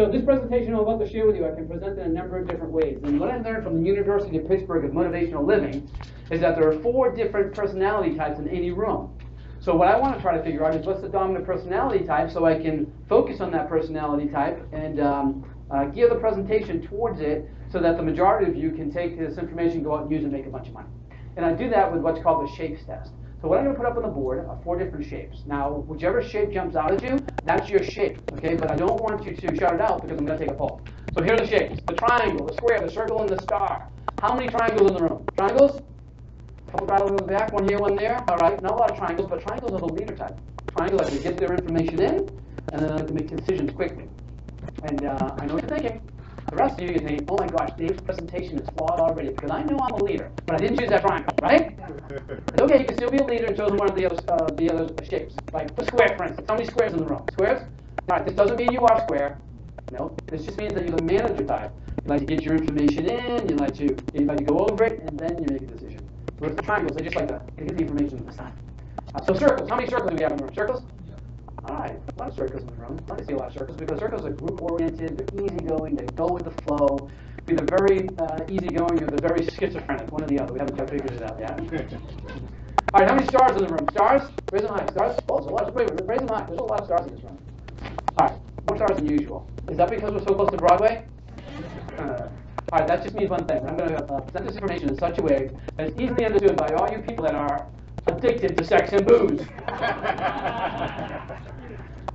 So this presentation I'm about to share with you, I can present in a number of different ways. And what I learned from the University of Pittsburgh of Motivational Living is that there are 4 different personality types in any room. So what I want to try to figure out is what's the dominant personality type so I can focus on that personality type and gear the presentation towards it so that the majority of you can take this information, go out and use it and make a bunch of money. And I do that with what's called the shapes test. So what I'm going to put up on the board are 4 different shapes. Now, whichever shape jumps out at you, that's your shape, okay? But I don't want you to shout it out because I'm going to take a poll. So here are the shapes: the triangle, the square, the circle, and the star. How many triangles in the room? Triangles? A couple triangles in the back, one here, one there. All right, not a lot of triangles, but triangles are the leader type. Triangles like to get their information in, and then like to make decisions quickly. And I know what you're thinking. The rest of you are thinking, oh my gosh, Dave's presentation is flawed already because I know I'm a leader, but I didn't choose that triangle, right? It's okay, you can still be a leader and choose one of the other shapes. Like the square, for instance. How many squares in the room? Squares? All right, this doesn't mean you are square. No, this just means that you're the manager type. You like to get your information in, you like to go over it, and then you make a decision. Whereas the triangles, they just like to get the information this time. So circles, how many circles do we have in the room? Circles? All right, a lot of circles in the room. I see a lot of circles because circles are group-oriented, they're easygoing, they go with the flow. Either very easygoing or they're very schizophrenic, one or the other. We haven't quite figured it out yet. All right, how many stars in the room? Stars? Raise them high. Stars? Oh, there's a lot. Raise them high. There's a lot of stars in this room. All right, more stars than usual. Is that because we're so close to Broadway? All right, that just means one thing. I'm going to present this information in such a way that it's easily understood by all you people that are addicted to sex and booze.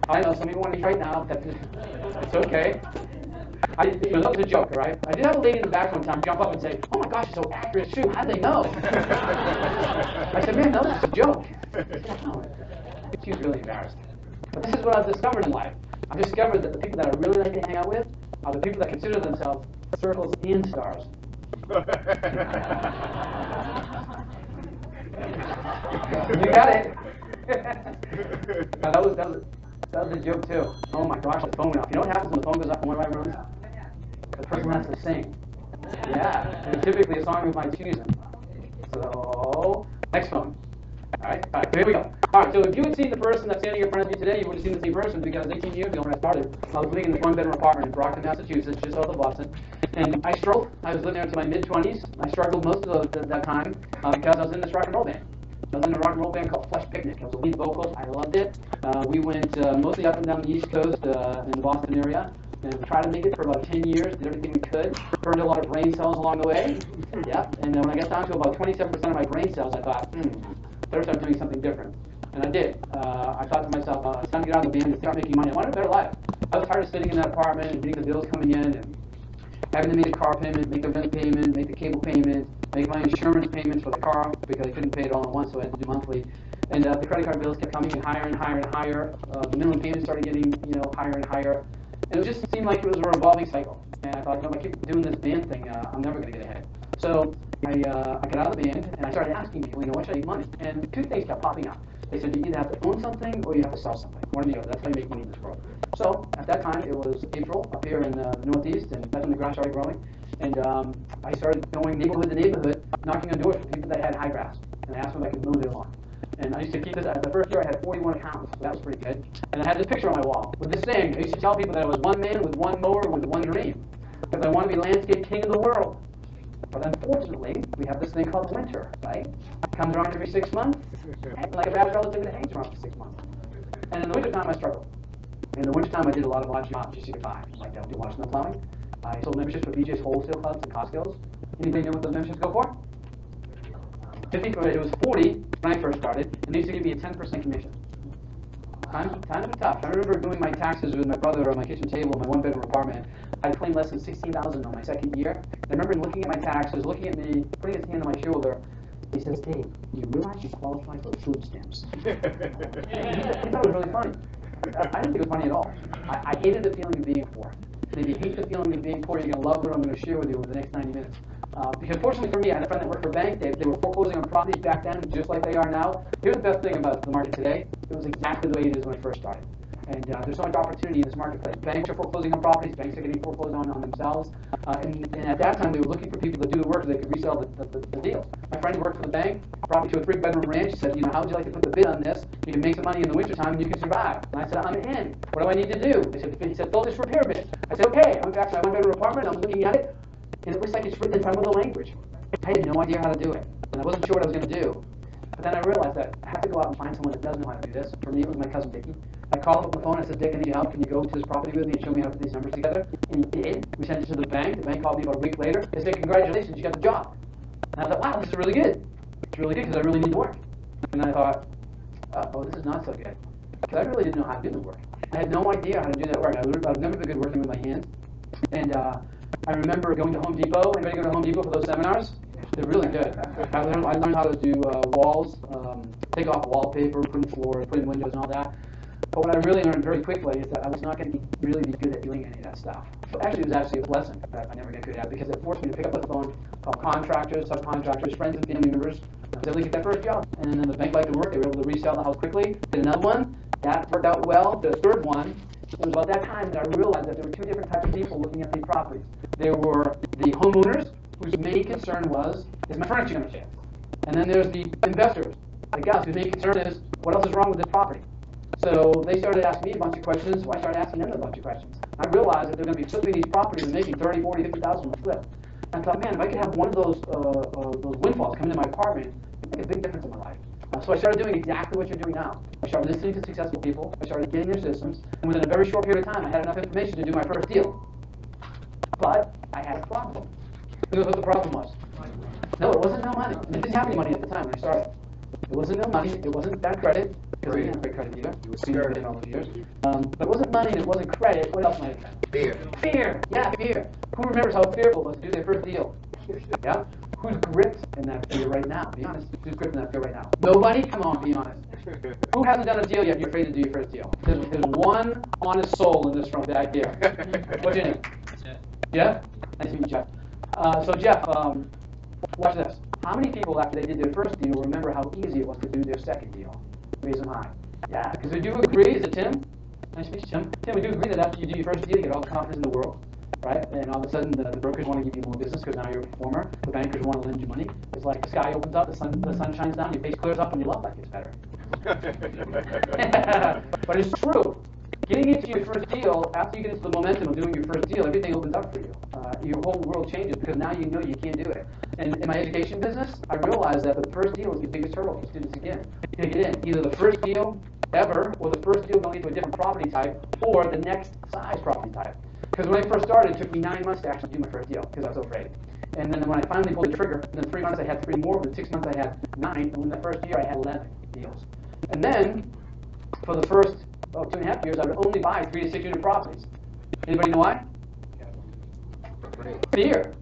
I know some people want to eat right now. It's okay. That was a joke, all right? I did have a lady in the back one time jump up and say, oh my gosh, it's so accurate, it's true. How'd they know? I said, man, no, that's a joke. She was really embarrassed. But this is what I've discovered in life. I've discovered that the people that I really like to hang out with are the people that consider themselves circles and stars. You got it. That was a joke too. Oh my gosh, the phone went off. You know what happens when the phone goes off in one of my rooms? The person has to sing. Yeah, and typically a song of my choosing. So, next phone. All right, so here we go. All right, so if you had seen the person that's standing in front of you today, you would have seen the same person because 18 years ago when I started, I was living in this 1-bedroom apartment in Brockton, Massachusetts, just south of Boston. And I struggled. I was living there until my mid-20s. I struggled most of that time because I was in this rock and roll band. I was in a rock and roll band called Flesh Picnic. I was a lead vocal. I loved it. We went mostly up and down the East Coast in the Boston area. And we tried to make it for about 10 years, did everything we could, burned a lot of brain cells along the way. Yep. And then when I got down to about 27% of my brain cells, I thought, better start doing something different. And I did. I thought to myself, it's time to get out of the band and start making money. I wanted a better life. I was tired of sitting in that apartment and getting the bills coming in and having to make a car payment, make a rent payment, make the cable payment, make my insurance payments for the car because I couldn't pay it all at once, so I had to do monthly. And the credit card bills kept coming in higher and higher and higher. The minimum payments started getting higher and higher. And it just seemed like it was a revolving cycle. And I thought, if I keep doing this band thing, I'm never going to get ahead. So I got out of the band and I started asking people, what should I make money? And 2 things kept popping up. They said you either have to own something or you have to sell something. One or the other. That's how you make money in this world. So at that time, it was April up here in the Northeast, and that's when the grass started growing. And I started going neighborhood to neighborhood, knocking on doors for people that had high grass. And I asked them if I could mow their lawn. And I used to keep this. The first year I had 41 accountants, so that was pretty good. And I had this picture on my wall with this thing. I used to tell people that I was one man with one mower with one dream, because I want to be landscape king of the world. But unfortunately, we have this thing called winter, right? It comes around every 6 months, like a bad relative that hangs around for 6 months. And in the wintertime, I struggled. In the wintertime, I did a lot of odd jobs just to get by. Like I would do a lot of snow plowing. I sold memberships for BJ's wholesale clubs and Costco's. Anybody know what those memberships go for? 50, it was 40 when I first started, and they used to give me a 10% commission. Times were tough. I remember doing my taxes with my brother on my kitchen table in my 1-bedroom apartment. I claimed less than $16,000 on my second year. I remember looking at my taxes, looking at me, putting his hand on my shoulder. He says, Dave, do you realize you qualify for food stamps? He thought it was really funny. I didn't think it was funny at all. I hated the feeling of being poor. And if you hate the feeling of being poor, you're going to love what I'm going to share with you over the next 90 minutes. Because fortunately for me, I had a friend that worked for a bank. They were foreclosing on properties back then, just like they are now. Here's the best thing about the market today. It was exactly the way it is when I first started. And there's so much opportunity in this marketplace. Banks are foreclosing on properties. Banks are getting foreclosed on themselves. And at that time, they were looking for people to do the work so they could resell the deals. My friend worked for the bank, brought me to a 3-bedroom ranch. He said, how would you like to put the bid on this? You can make some money in the wintertime and you can survive. And I said, I'm in. What do I need to do? He said, fill this repair bid. I said, okay. I went back to my 1-bedroom apartment. I'm looking at it, and it looks like it's written in front of the language. I had no idea how to do it, and I wasn't sure what I was going to do. But then I realized that I have to go out and find someone that does know how to do this. For me, it was my cousin Dickie. I called him up on the phone. I said, Dick, I need help. Can you go to this property with me and show me how to put these numbers together? And he did. We sent it to the bank. The bank called me about a week later. They said, congratulations, you got the job. And I thought, wow, this is really good. It's really good because I really need the work. And I thought, oh, this is not so good. Because I really didn't know how to do the work. I had no idea how to do that work. I've never been good working with my hands. And I remember going to Home Depot. Anybody go to Home Depot for those seminars? They're really good. I learned how to do walls, take off wallpaper, put in floors, put in windows and all that. But what I really learned very quickly is that I was not going to really be good at doing any of that stuff. So actually, it was actually a blessing that I never got good at because it forced me to pick up the phone, call contractors, subcontractors, friends and family members, because I get that first job. And then the bank liked the work. They were able to resell the house quickly. Did another one. That worked out well. The third one, it was about that time that I realized that there were two different types of people looking at these properties. There were the homeowners, whose main concern was, is my furniture going to change? And then there's the investors, like us, whose main concern is, what else is wrong with this property? So they started asking me a bunch of questions, so I started asking them a bunch of questions. I realized that they're going to be flipping these properties and making 30, 40, 50,000 a flip. And I thought, man, if I could have one of those windfalls come into my apartment, it'd make a big difference in my life. So I started doing exactly what you're doing now. I started listening to successful people, I started getting their systems, and within a very short period of time, I had enough information to do my first deal. But I had a problem. You know what the problem was? No, it wasn't no money. It didn't have any money at the time when I started. It wasn't no money. It wasn't bad credit. Because I didn't have great credit either. You were scared in all those years. But it wasn't money. It wasn't credit. What else might it have been? Fear. Fear. Yeah, fear. Who remembers how fearful it was to do their first deal? Yeah. Who's gripped in that fear right now? Be honest. Who's gripped in that fear right now? Nobody? Come on, be honest. Who hasn't done a deal yet and you're afraid to do your first deal? There's one honest soul in this room back here. What's your name? Jeff? Nice to meet you, Jeff. So Jeff, watch this. How many people, after they did their first deal, remember how easy it was to do their second deal? Raise them high. Yeah, because would you agree, is it Tim? Nice to meet you, Tim. Tim, would you agree that after you do your first deal, you get all the confidence in the world, right? And all of a sudden, the brokers want to give you more business because now you're a performer. The bankers want to lend you money. It's like the sky opens up, the sun shines down, your face clears up, and your love life gets better. But it's true. Getting into your first deal, after you get into the momentum of doing your first deal, everything opens up for you. Your whole world changes because now you know you can do it. And in my education business, I realized that the first deal is the biggest hurdle for students to get in. Either the first deal ever, or the first deal going into a different property type, or the next size property type. Because when I first started, it took me 9 months to actually do my first deal because I was so afraid. And then when I finally pulled the trigger, in 3 months I had 3 more, in 6 months I had 9, and in the first year I had 11 deals. And then, for the first 2.5 years, I would only buy 3 to 6 unit properties. Anybody know why? Fear.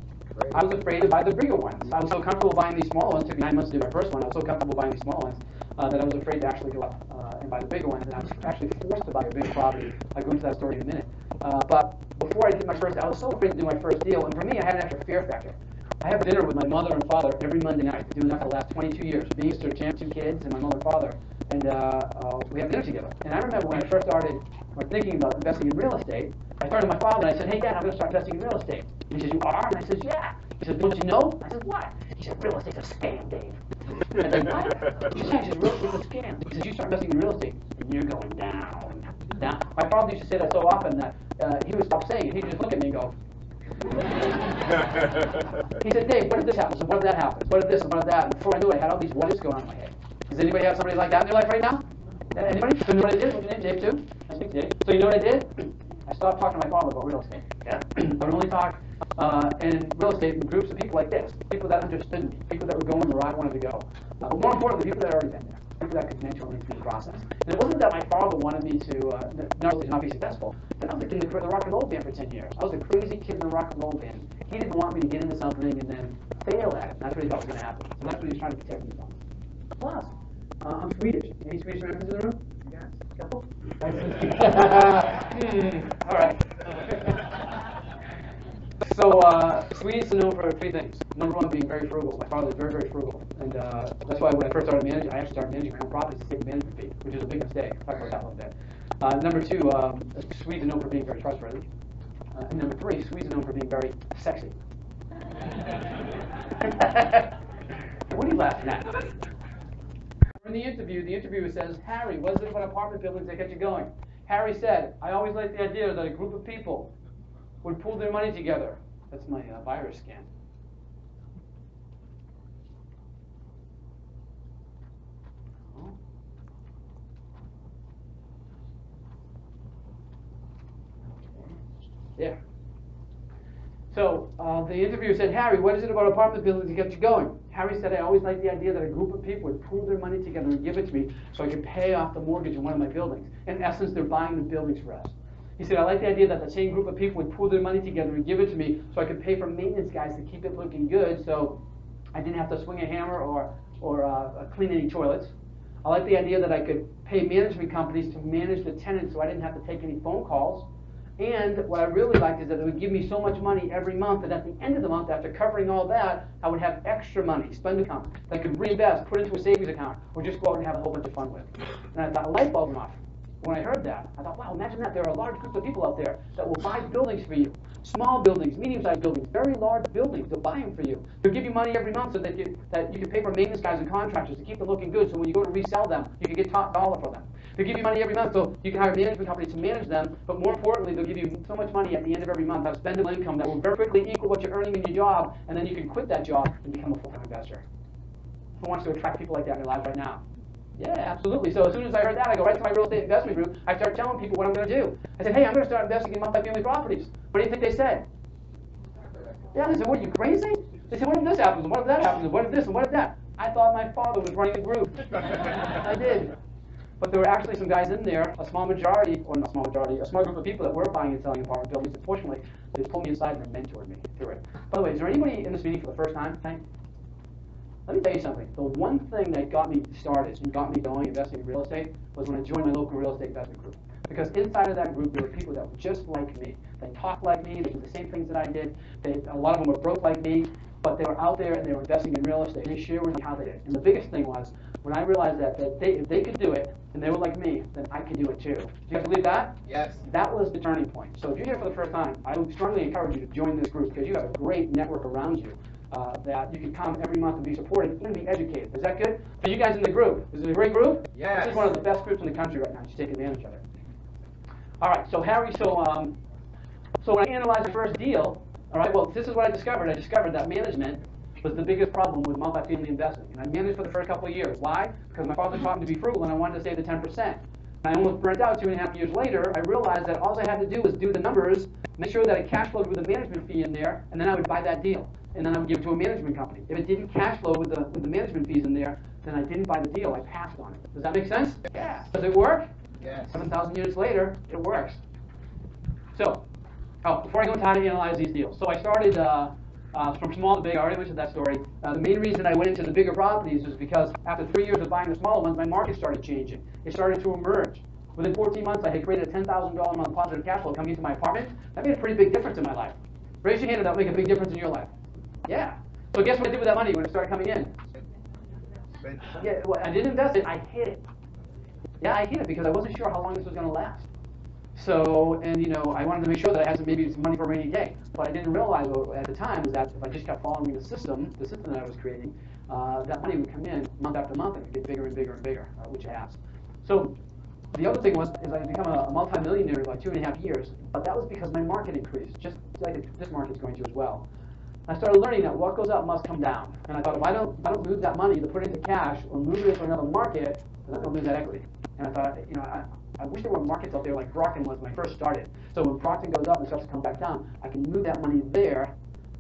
I was afraid to buy the bigger ones. I was so comfortable buying these smaller ones. It took me 9 months to do my first one. I was so comfortable buying these smaller ones that I was afraid to actually go up and buy the bigger ones. And I was actually forced to buy a big property. I'll go into that story in a minute. But before I did my first, I was so afraid to do my first deal. And for me, I had an extra fear factor. I have dinner with my mother and father every Monday night. Doing that for the last 22 years. Me, Mr. Champ, 2 kids, and my mother and father. And we have dinner together. And I remember when I first started thinking about investing in real estate, I turned to my father and I said, hey, Dad, I'm going to start investing in real estate. And he says, you are? And I said, yeah. He said, don't you know? I said, what? He said, real estate's a scam, Dave. I said, what? He said, yeah, real estate's a scam. He says, you start investing in real estate, and you're going down. My father used to say that so often that he would stop saying it. He'd just look at me and go. He said, Dave, what if this happens, and what if that happens? What if this, and what if that? And before I knew it, I had all these what ifs going on in my head. Does anybody have somebody like that in their life right now? Anybody? So you know what I did? What's your name? Dave, too? I think Dave. So you know what I did? I stopped talking to my father about real estate. Yeah. I would only talk in real estate with groups of people like this, people that understood me, people that were going where I wanted to go. But more importantly, people that had already been there, people that could mentor me through the process. And it wasn't that my father wanted me to not be successful. I was in the rock and roll band for 10 years. I was a crazy kid in the rock and roll band. He didn't want me to get into something and then fail at it. That's what he thought was going to happen. So that's what he was trying to protect me from. Plus, I'm Swedish. Any Swedish Americans in the room? Yes. Couple? All right. So, Swedes are known for 3 things. Number one, being very frugal. My father was very, very frugal. And that's why when I first started managing, I actually started managing my own properties to take a management fee, which is a big mistake. I'll talk about that a little bit. Number two, Swedes are known for being very trustworthy. And number three, Swedes are known for being very sexy. What are you laughing at? In the interviewer says, Harry, what is it about apartment buildings that get you going? Harry said, I always liked the idea that a group of people would pool their money together. That's my virus scan. Yeah. So the interviewer said, Harry, what is it about apartment buildings that get you going? Harry said, I always liked the idea that a group of people would pool their money together and give it to me so I could pay off the mortgage on one of my buildings. In essence, they're buying the buildings for us. He said, I like the idea that the same group of people would pool their money together and give it to me so I could pay for maintenance guys to keep it looking good so I didn't have to swing a hammer or clean any toilets. I like the idea that I could pay management companies to manage the tenants so I didn't have to take any phone calls. And what I really liked is that it would give me so much money every month that at the end of the month, after covering all that, I would have extra money, spend account, that I could reinvest, put into a savings account, or just go out and have a whole bunch of fun with. And I thought, a light bulb went off. When I heard that, I thought, wow, imagine that. There are a large group of people out there that will buy buildings for you. Small buildings, medium-sized buildings, very large buildings. They'll buy them for you. They'll give you money every month so that you can pay for maintenance guys and contractors to keep them looking good so when you go to resell them, you can get top dollar for them. They'll give you money every month so you can hire a management company to manage them, but more importantly, they'll give you so much money at the end of every month, have spendable income that will very quickly equal what you're earning in your job, and then you can quit that job and become a full-time investor. Who wants to attract people like that in their lives right now? Yeah, absolutely. So as soon as I heard that, I go right to my real estate investment group. I start telling people what I'm going to do. I said, hey, I'm going to start investing in multifamily properties. What do you think they said? Yeah, they said, what, are you crazy? They said, what if this happens, and what if that happens, and what if this, and what if that? I thought my father was running the group. I did. But there were actually some guys in there, a small group of people that were buying and selling apartment buildings. Unfortunately, they pulled me aside and mentored me through it. By the way, is there anybody in this meeting for the first time tonight? Let me tell you something. The one thing that got me started and got me going investing in real estate was when I joined my local real estate investment group. Because inside of that group, there were people that were just like me. They talked like me. They did the same things that I did. A lot of them were broke like me, but they were out there and they were investing in real estate. And they shared with me how they did. And the biggest thing was when I realized that if they could do it and they were like me, then I could do it too. Do you guys believe that? Yes. That was the turning point. So if you're here for the first time, I would strongly encourage you to join this group because you have a great network around you. That you can come every month and be supported and be educated. Is that good? For you guys in the group, is it a great group? Yes. This is one of the best groups in the country right now. You should take advantage of it. All right, so Harry, so when I analyzed the first deal, all right, well, this is what I discovered. I discovered that management was the biggest problem with multifamily investing. And I managed for the first couple of years. Why? Because my father taught me to be frugal and I wanted to save the 10%. And I almost burnt out 2.5 years later. I realized that all I had to do was do the numbers, make sure that it cash flowed with a management fee in there, and then I would buy that deal. And then I would give it to a management company. If it didn't cash flow with the management fees in there, then I didn't buy the deal. I passed on it. Does that make sense? Yeah. Does it work? Yes. 7,000 units later, it works. So, before I go into how to analyze these deals. So I started from small to big. I already mentioned that story. The main reason I went into the bigger properties was because after 3 years of buying the smaller ones, my market started changing. It started to emerge. Within 14 months, I had created a $10,000 a month positive cash flow coming into my apartment. That made a pretty big difference in my life. Raise your hand if that would make a big difference in your life. Yeah. So guess what I did with that money when it started coming in? Yeah, well, I didn't invest it. I hid it. Yeah, I hid it because I wasn't sure how long this was going to last. So, and I wanted to make sure that I had maybe some money for a rainy day. But I didn't realize at the time is that if I just kept following the system that I was creating, that money would come in month after month and it would get bigger and bigger and bigger, which it has. So the other thing is I become a multi-millionaire in like 2.5 years, but that was because my market increased, just like this market's going to as well. I started learning that what goes up must come down. And I thought, if I don't move that money to put it into cash or move it into another market, then I'm going to lose that equity. And I thought, I wish there were markets out there like Brockton was when I first started. So when Brockton goes up and starts to come back down, I can move that money there.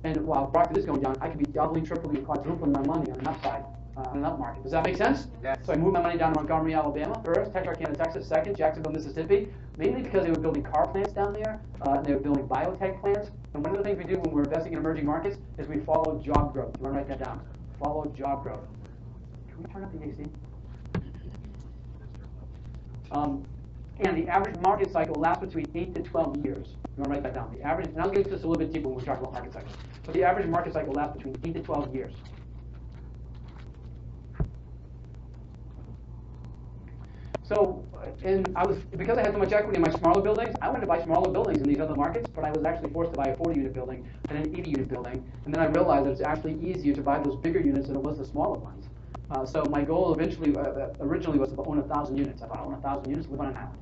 And while Brockton is going down, I can be doubling, tripling, quadrupling my money on an upside, on an up market. Does that make sense? Yes. So I moved my money down to Montgomery, Alabama first, Texarkana, Texas second, Jacksonville, Mississippi, mainly because they were building car plants down there. And they were building biotech plants. And one of the things we do when we're investing in emerging markets is we follow job growth. You want to write that down? Follow job growth. Can we turn up the AC? And the average market cycle lasts between 8 to 12 years. You want to write that down. The average, and I'll get into this a little bit deeper when we talk about market cycles. But the average market cycle lasts between 8 to 12 years. So, because I had so much equity in my smaller buildings, I wanted to buy smaller buildings in these other markets, but I was actually forced to buy a 40-unit building and an 80-unit building, and then I realized that it's actually easier to buy those bigger units than it was the smaller ones. So my goal originally was to own 1,000 units. I thought I own 1,000 units, live on an island.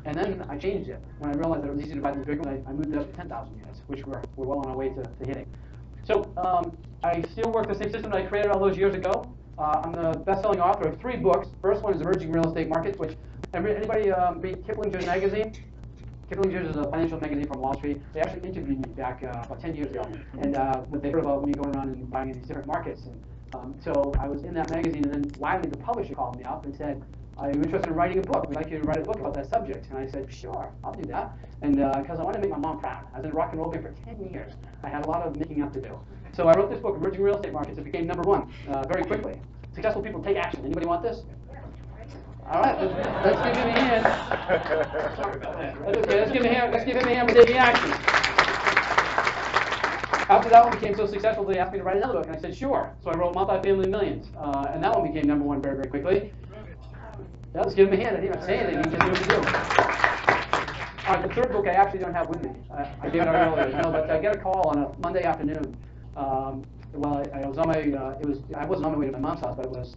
And then I changed it. When I realized that it was easier to buy these bigger ones, I moved it up to 10,000 units, which we're well on our way to hitting. So I still work the same system that I created all those years ago. I'm the best-selling author of 3 books. First one is Emerging Real Estate Markets, which anybody read Kiplinger's magazine? Kiplinger's is a financial magazine from Wall Street. They actually interviewed me back about 10 years ago, and they heard about me going around and buying in these different markets. And so I was in that magazine, and then Wiley, the publisher, called me up and said, "Are you interested in writing a book? We'd like you to write a book about that subject." And I said, "Sure, I'll do that." And because I wanted to make my mom proud. I was in the rock and roll band for 10 years. I had a lot of making up to do. So I wrote this book, Emerging Real Estate Markets. It became #1 very quickly. Successful people take action. Anybody want this? All right, let's give him a hand. That's okay. Let's give him a hand for taking action. After that one became so successful, they asked me to write another book, and I said, sure. So I wrote Multifamily Millions, and that one became #1 very, very quickly. Yeah, let's give him a hand. I didn't even say anything. He just knew what to do. All right, the third book I actually don't have with me. I gave it out earlier, but I get a call on a Monday afternoon. Well, I was on my, I wasn't on my way to my mom's house, but it was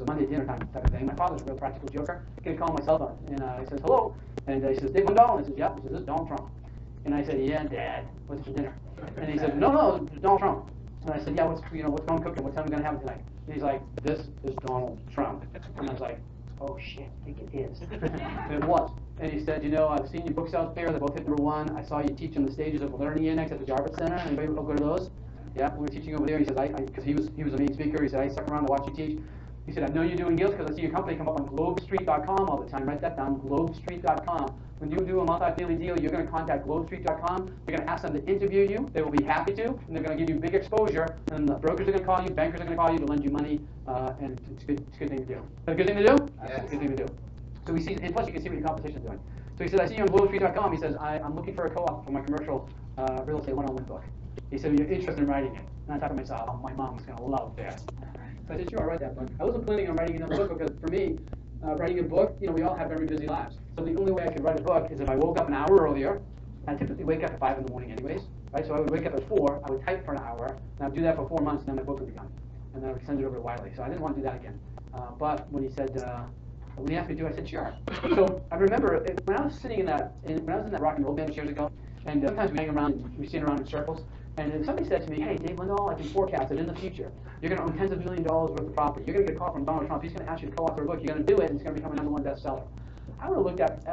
a Monday dinner time type of thing. My father's a real practical joker. I get a call on my cell phone, and he says, hello, and he says, Dave Lindahl, and I says, yep. He says, this is Donald Trump. And I said, yeah, Dad, what's for dinner? And he said, no, Donald Trump. And I said, yeah, what's going cooking? What time are we going to have it tonight? And he's like, this is Donald Trump. And I was like, oh shit, I think it is. And it was. And he said, I've seen your books out there. They both hit #1. I saw you teach on the stages of the Learning Annex at the Jarvis Center. Anybody go to those? Yeah, we were teaching over there. He says, because he was a main speaker. He said, I stuck around to watch you teach. He said, I know you're doing deals because I see your company come up on globestreet.com all the time. Write that down, globestreet.com. When you do a multifamily deal, you're going to contact globestreet.com. You're going to ask them to interview you. They will be happy to, and they're going to give you big exposure. And the brokers are going to call you, bankers are going to call you to lend you money, and it's a good thing to do. Is that a good thing to do? Yes. It's a good thing to do. So we see, and plus you can see what your competition is doing. So he said, I see you on globestreet.com. He says, I'm looking for a co-op for my commercial real estate one-on-one book. He said, you're interested in writing it. And I thought to myself, oh, my mom's going to love this. So I said, sure, I'll write that book. I wasn't planning on writing another book because for me, writing a book, we all have very busy lives. So the only way I could write a book is if I woke up an hour earlier. I typically wake up at 5 in the morning anyways, right? So I would wake up at 4, I would type for an hour, and I would do that for 4 months, and then my book would be done. And then I would send it over to Wiley. So I didn't want to do that again. But when he said, when he asked me to do it, I said, sure. So I remember when I was sitting when I was in that rock and roll band years ago, and sometimes we hang around, we stand around in circles, and then somebody said to me, hey, Dave Lindahl, I can forecast that in the future, you're going to own tens of millions of dollars worth of property. You're going to get a call from Donald Trump. He's going to ask you to co-author a book. You're going to do it, and it's going to become a #1 bestseller. I would have looked at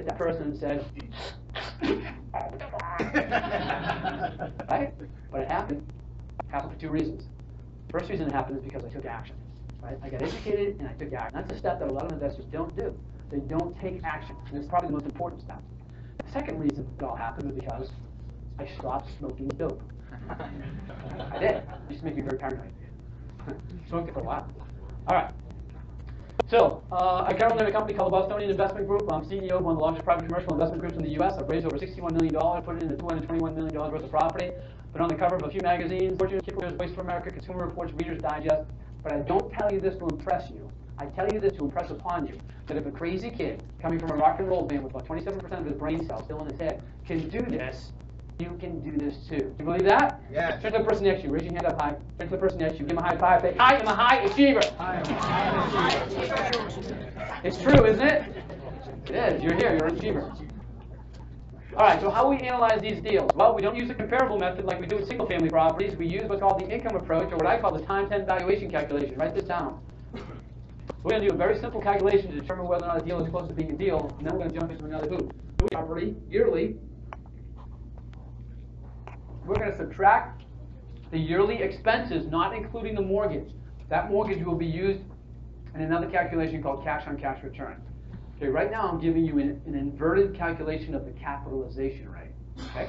that person and said, right? But it happened. It happened for 2 reasons. First reason it happened is because I took action. Right? I got educated and I took action. That's a step that a lot of investors don't do. They don't take action, and it's probably the most important step. The second reason it all happened was because I stopped smoking dope. I did. It used to make me very paranoid. Smoked it for a while. All right. So, I currently have a company called the Bostonian Investment Group. I'm CEO of one of the largest private commercial investment groups in the U.S. I've raised over $61 million, put it into $221 million worth of property. Been on the cover of a few magazines, Fortune, Kiplinger's, Voice of America, Consumer Reports, Reader's Digest. But I don't tell you this to impress you. I tell you this to impress upon you that if a crazy kid coming from a rock and roll band with about 27% of his brain cells still in his head can do this, you can do this too. Do you believe that? Yes. Turn to the person next to you. Raise your hand up high. Turn to the person next to you. Give him a high five. Say, I am a high achiever. It's true, isn't it? It is. You're here. You're an achiever. All right, so how we analyze these deals? Well, we don't use a comparable method like we do with single-family properties. We use what's called the income approach, or what I call the time-10 valuation calculation. Write this down. We're going to do a very simple calculation to determine whether or not a deal is close to being a deal, and then we're going to jump into another hoop. So property, yearly, we're going to subtract the yearly expenses, not including the mortgage. That mortgage will be used in another calculation called cash-on-cash return. Okay, right now I'm giving you an inverted calculation of the capitalization rate. Okay?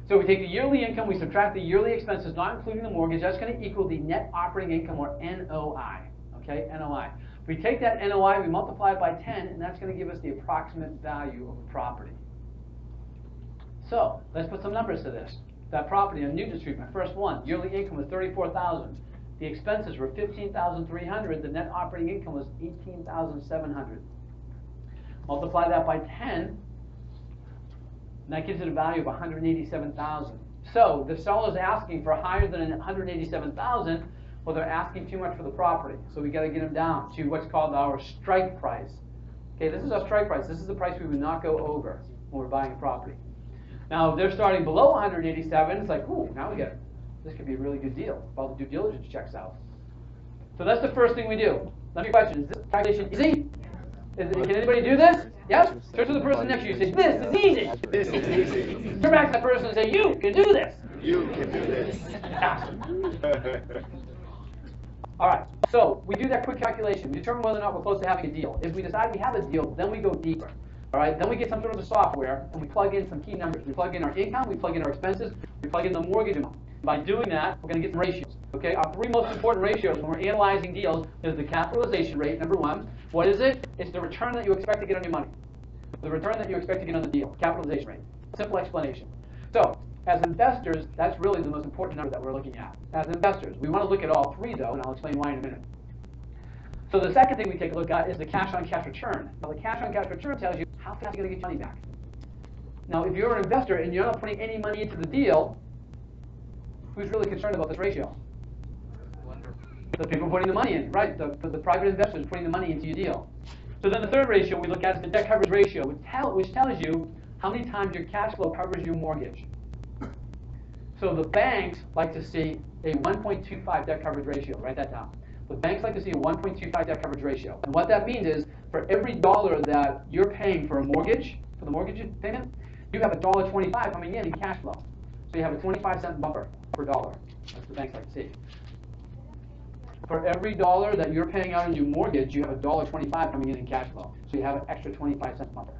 So we take the yearly income, we subtract the yearly expenses, not including the mortgage. That's going to equal the net operating income, or NOI. Okay, NOI. We take that NOI, we multiply it by 10, and that's going to give us the approximate value of a property. So let's put some numbers to this. That property on Newton Street, my first one, yearly income was $34,000. The expenses were $15,300. The net operating income was $18,700. Multiply that by 10, and that gives it a value of $187,000. So the seller's asking for higher than $187,000. Well, they're asking too much for the property, so we got to get them down to what's called our strike price. Okay, this is our strike price. This is the price we would not go over when we're buying a property. Now, if they're starting below 187, it's like, ooh, now we get it. This could be a really good deal. All the due diligence checks out. So that's the first thing we do. Let me question: is this calculation easy? Can anybody do this? Yes? Turn to the person next to you and say, this is easy. This is easy. Turn back to that person and say, you can do this. You can do this. All right, so we do that quick calculation. We determine whether or not we're close to having a deal. If we decide we have a deal, then we go deeper. All right, then we get some sort of a software, and we plug in some key numbers. We plug in our income, we plug in our expenses, we plug in the mortgage amount. By doing that, we're going to get some ratios. Okay, our three most important ratios when we're analyzing deals is the capitalization rate, number one. What is it? It's the return that you expect to get on your money. The return that you expect to get on the deal, capitalization rate. Simple explanation. So, as investors, that's really the most important number that we're looking at. As investors, we want to look at all three, though, and I'll explain why in a minute. So the second thing we take a look at is the cash-on-cash return. Now, the cash-on-cash return tells you how fast you're going to get your money back. Now, if you're an investor and you're not putting any money into the deal, who's really concerned about this ratio? The people putting the money in, right? The private investors putting the money into your deal. So then the third ratio we look at is the debt coverage ratio, which tells you how many times your cash flow covers your mortgage. So the banks like to see a 1.25 debt coverage ratio. Write that down. The banks like to see a 1.25 debt coverage ratio. And what that means is for every dollar that you're paying for a mortgage, for the mortgage payment, you have $1.25 coming in cash flow. So you have a 25-cent buffer per dollar. That's what the banks like to see. For every dollar that you're paying out on your mortgage, you have $1.25 coming in cash flow. So you have an extra 25-cent buffer.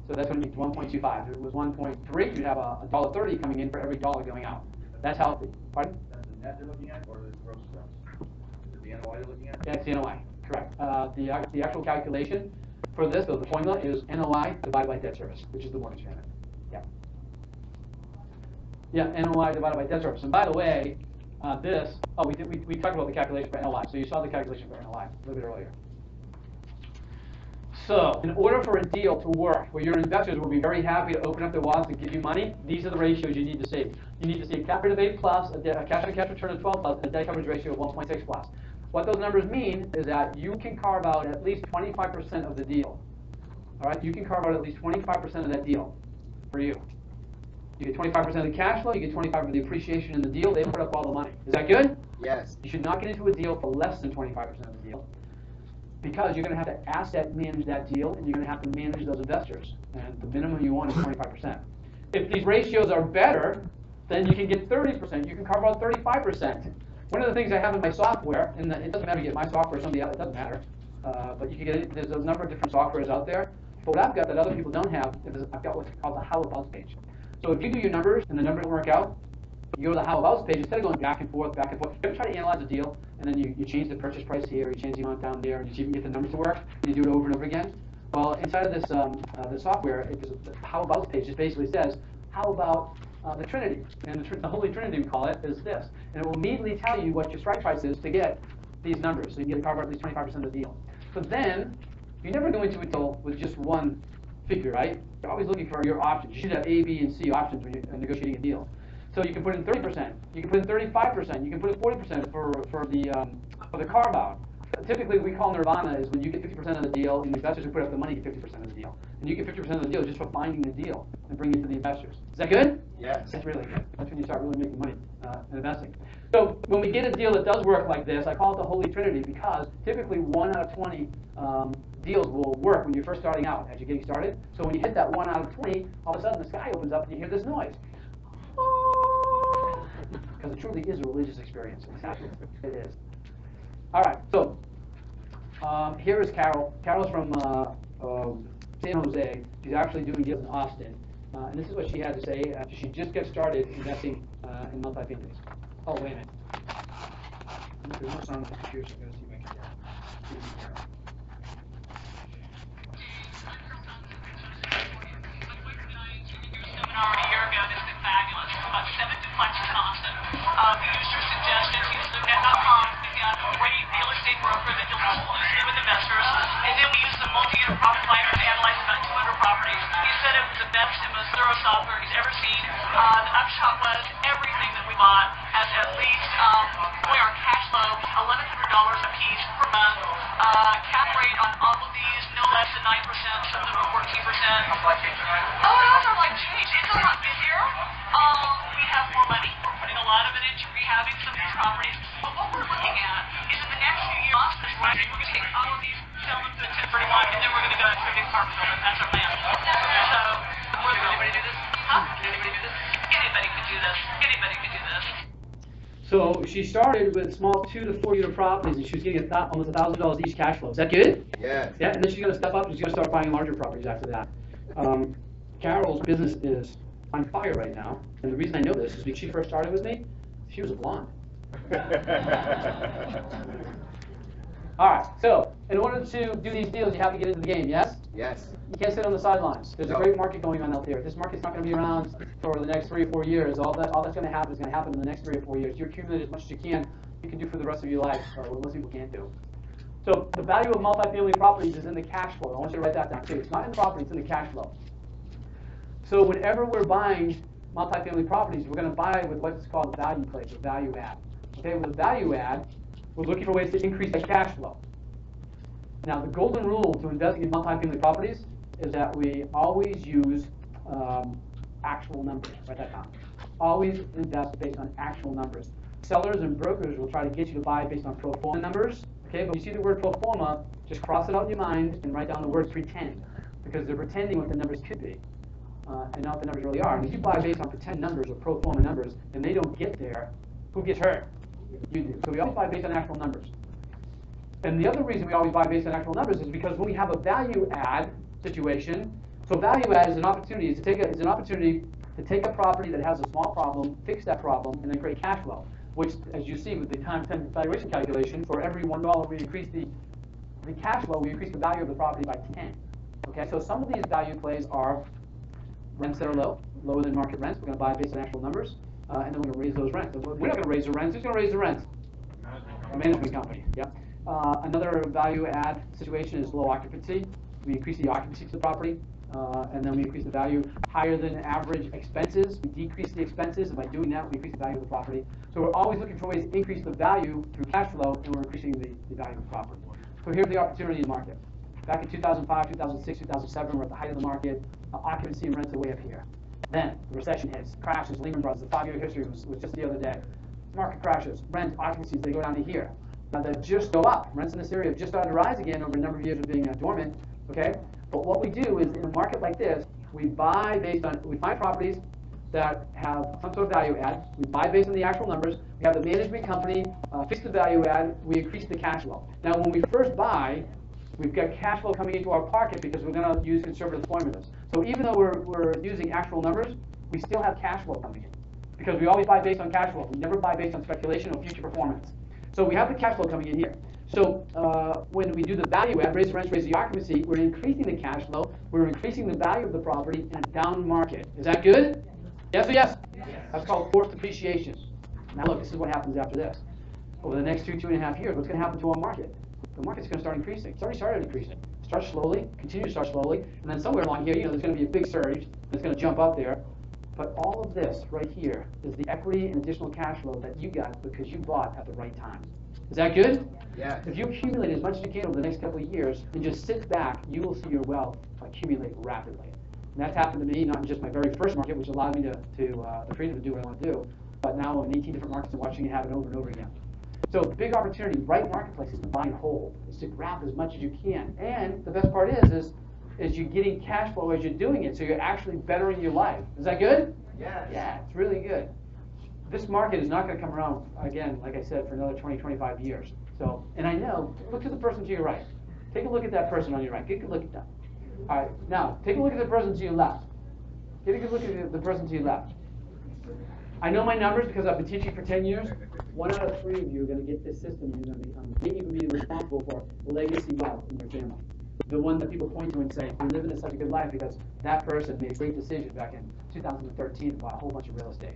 So that's what it means, 1.25. If it was 1.3, you'd have $1.30 coming in for every dollar going out. That's how, pardon? That's the net they're looking at, or the gross sales? Is it the NOI they're looking at? Yeah, it's the NOI, correct. The actual calculation for this, though, the formula is NOI divided by debt service, which is the mortgage payment. Yeah. Yeah, NOI divided by debt service. And by the way, we talked about the calculation for NOI. So you saw the calculation for NOI a little bit earlier. So, in order for a deal to work, where your investors will be very happy to open up their wallets and give you money, these are the ratios you need to see. You need to see a cap rate of 8 plus, a cash-on-cash return of 12 plus, and a debt coverage ratio of 1.6 plus. What those numbers mean is that you can carve out at least 25% of the deal. All right, you can carve out at least 25% of that deal for you. You get 25% of the cash flow, you get 25% of the appreciation in the deal. They put up all the money. Is that good? Yes. You should not get into a deal for less than 25% of the deal, because you're going to have to asset manage that deal, and you're going to have to manage those investors. And the minimum you want is 25%. If these ratios are better, then you can get 30%. You can carve out 35%. One of the things I have in my software, and it doesn't matter if you get my software or somebody else, it doesn't matter. But you can get it. There's a number of different softwares out there. But what I've got that other people don't have is I've got what's called the How Abouts page. So if you do your numbers and the numbers don't work out, you go to the How Abouts page. Instead of going back and forth, you ever try to analyze a deal, and then you change the purchase price here, you change the amount down there, and you see if you can get the numbers to work, and you do it over and over again? Well, inside of this the software, the How Abouts page just basically says, how about the Trinity? And the Holy Trinity, we call it, is this. And it will immediately tell you what your strike price is to get these numbers. So you can get a carve out at least 25% of the deal. So then, you never go into a deal with just one figure, right? You're always looking for your options. You should have A, B, and C options when you're negotiating a deal. So you can put in 30%, you can put in 35%, you can put in 40% for the carve out. Typically, we call nirvana is when you get 50% of the deal, and the investors who put up the money get 50% of the deal. And you get 50% of the deal just for finding the deal and bringing it to the investors. Is that good? Yes. That's really good. That's when you start really making money in investing. So when we get a deal that does work like this, I call it the Holy Trinity, because typically 1 out of 20 deals will work when you're first starting out, as you're getting started. So when you hit that 1 out of 20, all of a sudden the sky opens up and you hear this noise. Because it truly is a religious experience. Exactly. It is. All right, so here is Carol. Carol's from San Jose. She's actually doing deals in Austin. And this is what she had to say after she just got started investing in multifamilies. Oh, wait a minute. There's no sound on the computer, so I'm gonna see if I can hear it. Seminar a year ago that's been fabulous. About 7 duplexes in Austin. We used your suggestions. Use LoopNet.com. We've got a great real estate broker that deals exclusively with investors. And then we use the multi-unit profit finder to analyze about 200 properties. He said it was the best and most thorough software he's ever seen. The upshot was everything that we bought has at least, our cash flow, $1,100 a piece per month. Cap rate on all of these, no less than 9%, some of them are 14%. Oh, it also like change. It's a lot busier. We have more money. We're putting a lot of it into rehabbing some of these properties. But what we're looking at is in the next few years, Austin's rising. We're going to take all of these, sell them to a 1031, and then we're going to go into a big apartment building. That's our plan. So, can anybody do this? Huh? Can anybody do this? Anybody can do this. Anybody can do this. So she started with small 2 to 4 unit properties, and she was getting almost $1,000 each cash flow. Is that good? Yes. Yeah, and then she's going to step up and she's going to start buying larger properties after that. Carol's business is on fire right now, and the reason I know this is because she first started with me, she was a blonde. All right, so in order to do these deals, you have to get into the game, yes? Yes. You can't sit on the sidelines. There's No. a great market going on out there. This market's not going to be around for the next 3 or 4 years. All that's going to happen is going to happen in the next 3 or 4 years. You accumulate as much as you can do for the rest of your life, or what most people can't do. So the value of multifamily properties is in the cash flow. I want you to write that down too. It's not in the property, it's in the cash flow. So whenever we're buying multifamily properties, we're going to buy with what's called value plays, or value add. Okay, with a value add, we're looking for ways to increase the cash flow. Now, the golden rule to investing in multifamily properties is that we always use actual numbers. Write that down. Always invest based on actual numbers. Sellers and brokers will try to get you to buy based on pro forma numbers. Okay, but when you see the word pro forma, just cross it out in your mind and write down the word pretend, because they're pretending what the numbers could be, and not what the numbers really are. And if you buy based on pretend numbers or pro forma numbers, and they don't get there, who gets hurt? You do. So we always buy based on actual numbers. And the other reason we always buy based on actual numbers is because when we have a value add situation, so value add is an opportunity to take a property that has a small problem, fix that problem, and then create cash flow. Which, as you see with the time valuation calculation, for every $1 we increase the cash flow, we increase the value of the property by 10. Okay, so some of these value plays are rents that are lower than market rents. We're going to buy based on actual numbers, and then we're going to raise those rents. We're not going to raise the rents. Who's going to raise the rents? A management company. Yep. Another value add situation is low occupancy. We increase the occupancy to the property, and then we increase the value higher than average expenses. We decrease the expenses, and by doing that, we increase the value of the property. So we're always looking for ways to increase the value through cash flow, and we're increasing the value of the property. So here's the opportunity in the market. Back in 2005, 2006, 2007, we're at the height of the market. Occupancy and rents are way up here. Then the recession hits, crashes, Lehman Brothers. The 5-year history was just the other day. Market crashes, rent, occupancies, they go down to here. Now they just go up. Rents in this area have just started to rise again over a number of years of being dormant. Okay, but what we do is in a market like this, we find properties that have some sort of value add. We buy based on the actual numbers. We have the management company fix the value add. We increase the cash flow. Now, when we first buy, we've got cash flow coming into our pocket because we're going to use conservative formulas. So even though we're using actual numbers, we still have cash flow coming in because we always buy based on cash flow. We never buy based on speculation or future performance. So we have the cash flow coming in here. So when we do the value add, raise the rents, raise the occupancy, we're increasing the cash flow, we're increasing the value of the property in a down market. Is that good? Yes or yes? Yes. That's called forced appreciation. Now look, this is what happens after this. Over the next 2.5 years, what's going to happen to our market? The market's going to start increasing. It's already started increasing. Start slowly, continue to start slowly, and then somewhere along here, there's going to be a big surge that's going to jump up there. But all of this right here is the equity and additional cash flow that you got because you bought at the right time. Is that good? Yeah. If you accumulate as much as you can over the next couple of years and just sit back, you will see your wealth accumulate rapidly. And that's happened to me, not in just my very first market, which allowed me the freedom to do what I want to do, but now I'm in 18 different markets and watching it happen over and over again. So the big opportunity, right marketplace, is to buy and hold. Is to grab as much as you can. And the best part is you're getting cash flow as you're doing it, so you're actually bettering your life. Is that good? Yes. Yeah, it's really good. This market is not going to come around, again, like I said, for another 20, 25 years. So, and I know, look to the person to your right. Take a look at that person on your right. Take a look at them. All right, now, take a look at the person to your left. Take a good look at the person to your left. I know my numbers because I've been teaching for 10 years. 1 out of 3 of you are going to get this system, and you're going to become, maybe even be responsible for legacy wealth in your family. The one that people point to and say, we're living such a good life because that person made a great decision back in 2013 and bought a whole bunch of real estate.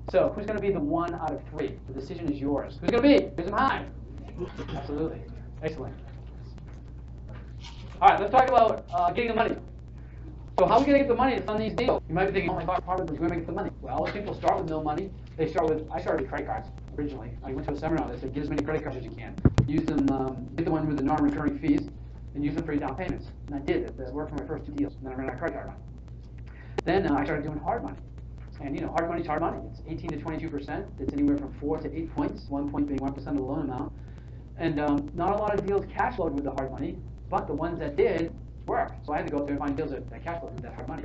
So who's going to be the 1 out of 3? The decision is yours. Who's going to be? Here's them high. Absolutely. Excellent. All right, let's talk about getting the money. So how are we going to get the money to fund these deals? You might be thinking, oh my God, part of it is going to get the money. Well, people start with no money. I started with credit cards originally. I went to a seminar that said, get as many credit cards as you can. Use them, get the one with the non-recurring fees, and use them for your down payments. And I did. It worked for my first 2 deals. And then I ran out of credit card money. Then I started doing hard money. And hard money is hard money. It's 18 to 22%. It's anywhere from 4 to 8 points, 1 point being 1% of the loan amount. And not a lot of deals cash flowed with the hard money, but the ones that did worked. So I had to go up there and find deals that cash flowed with that hard money.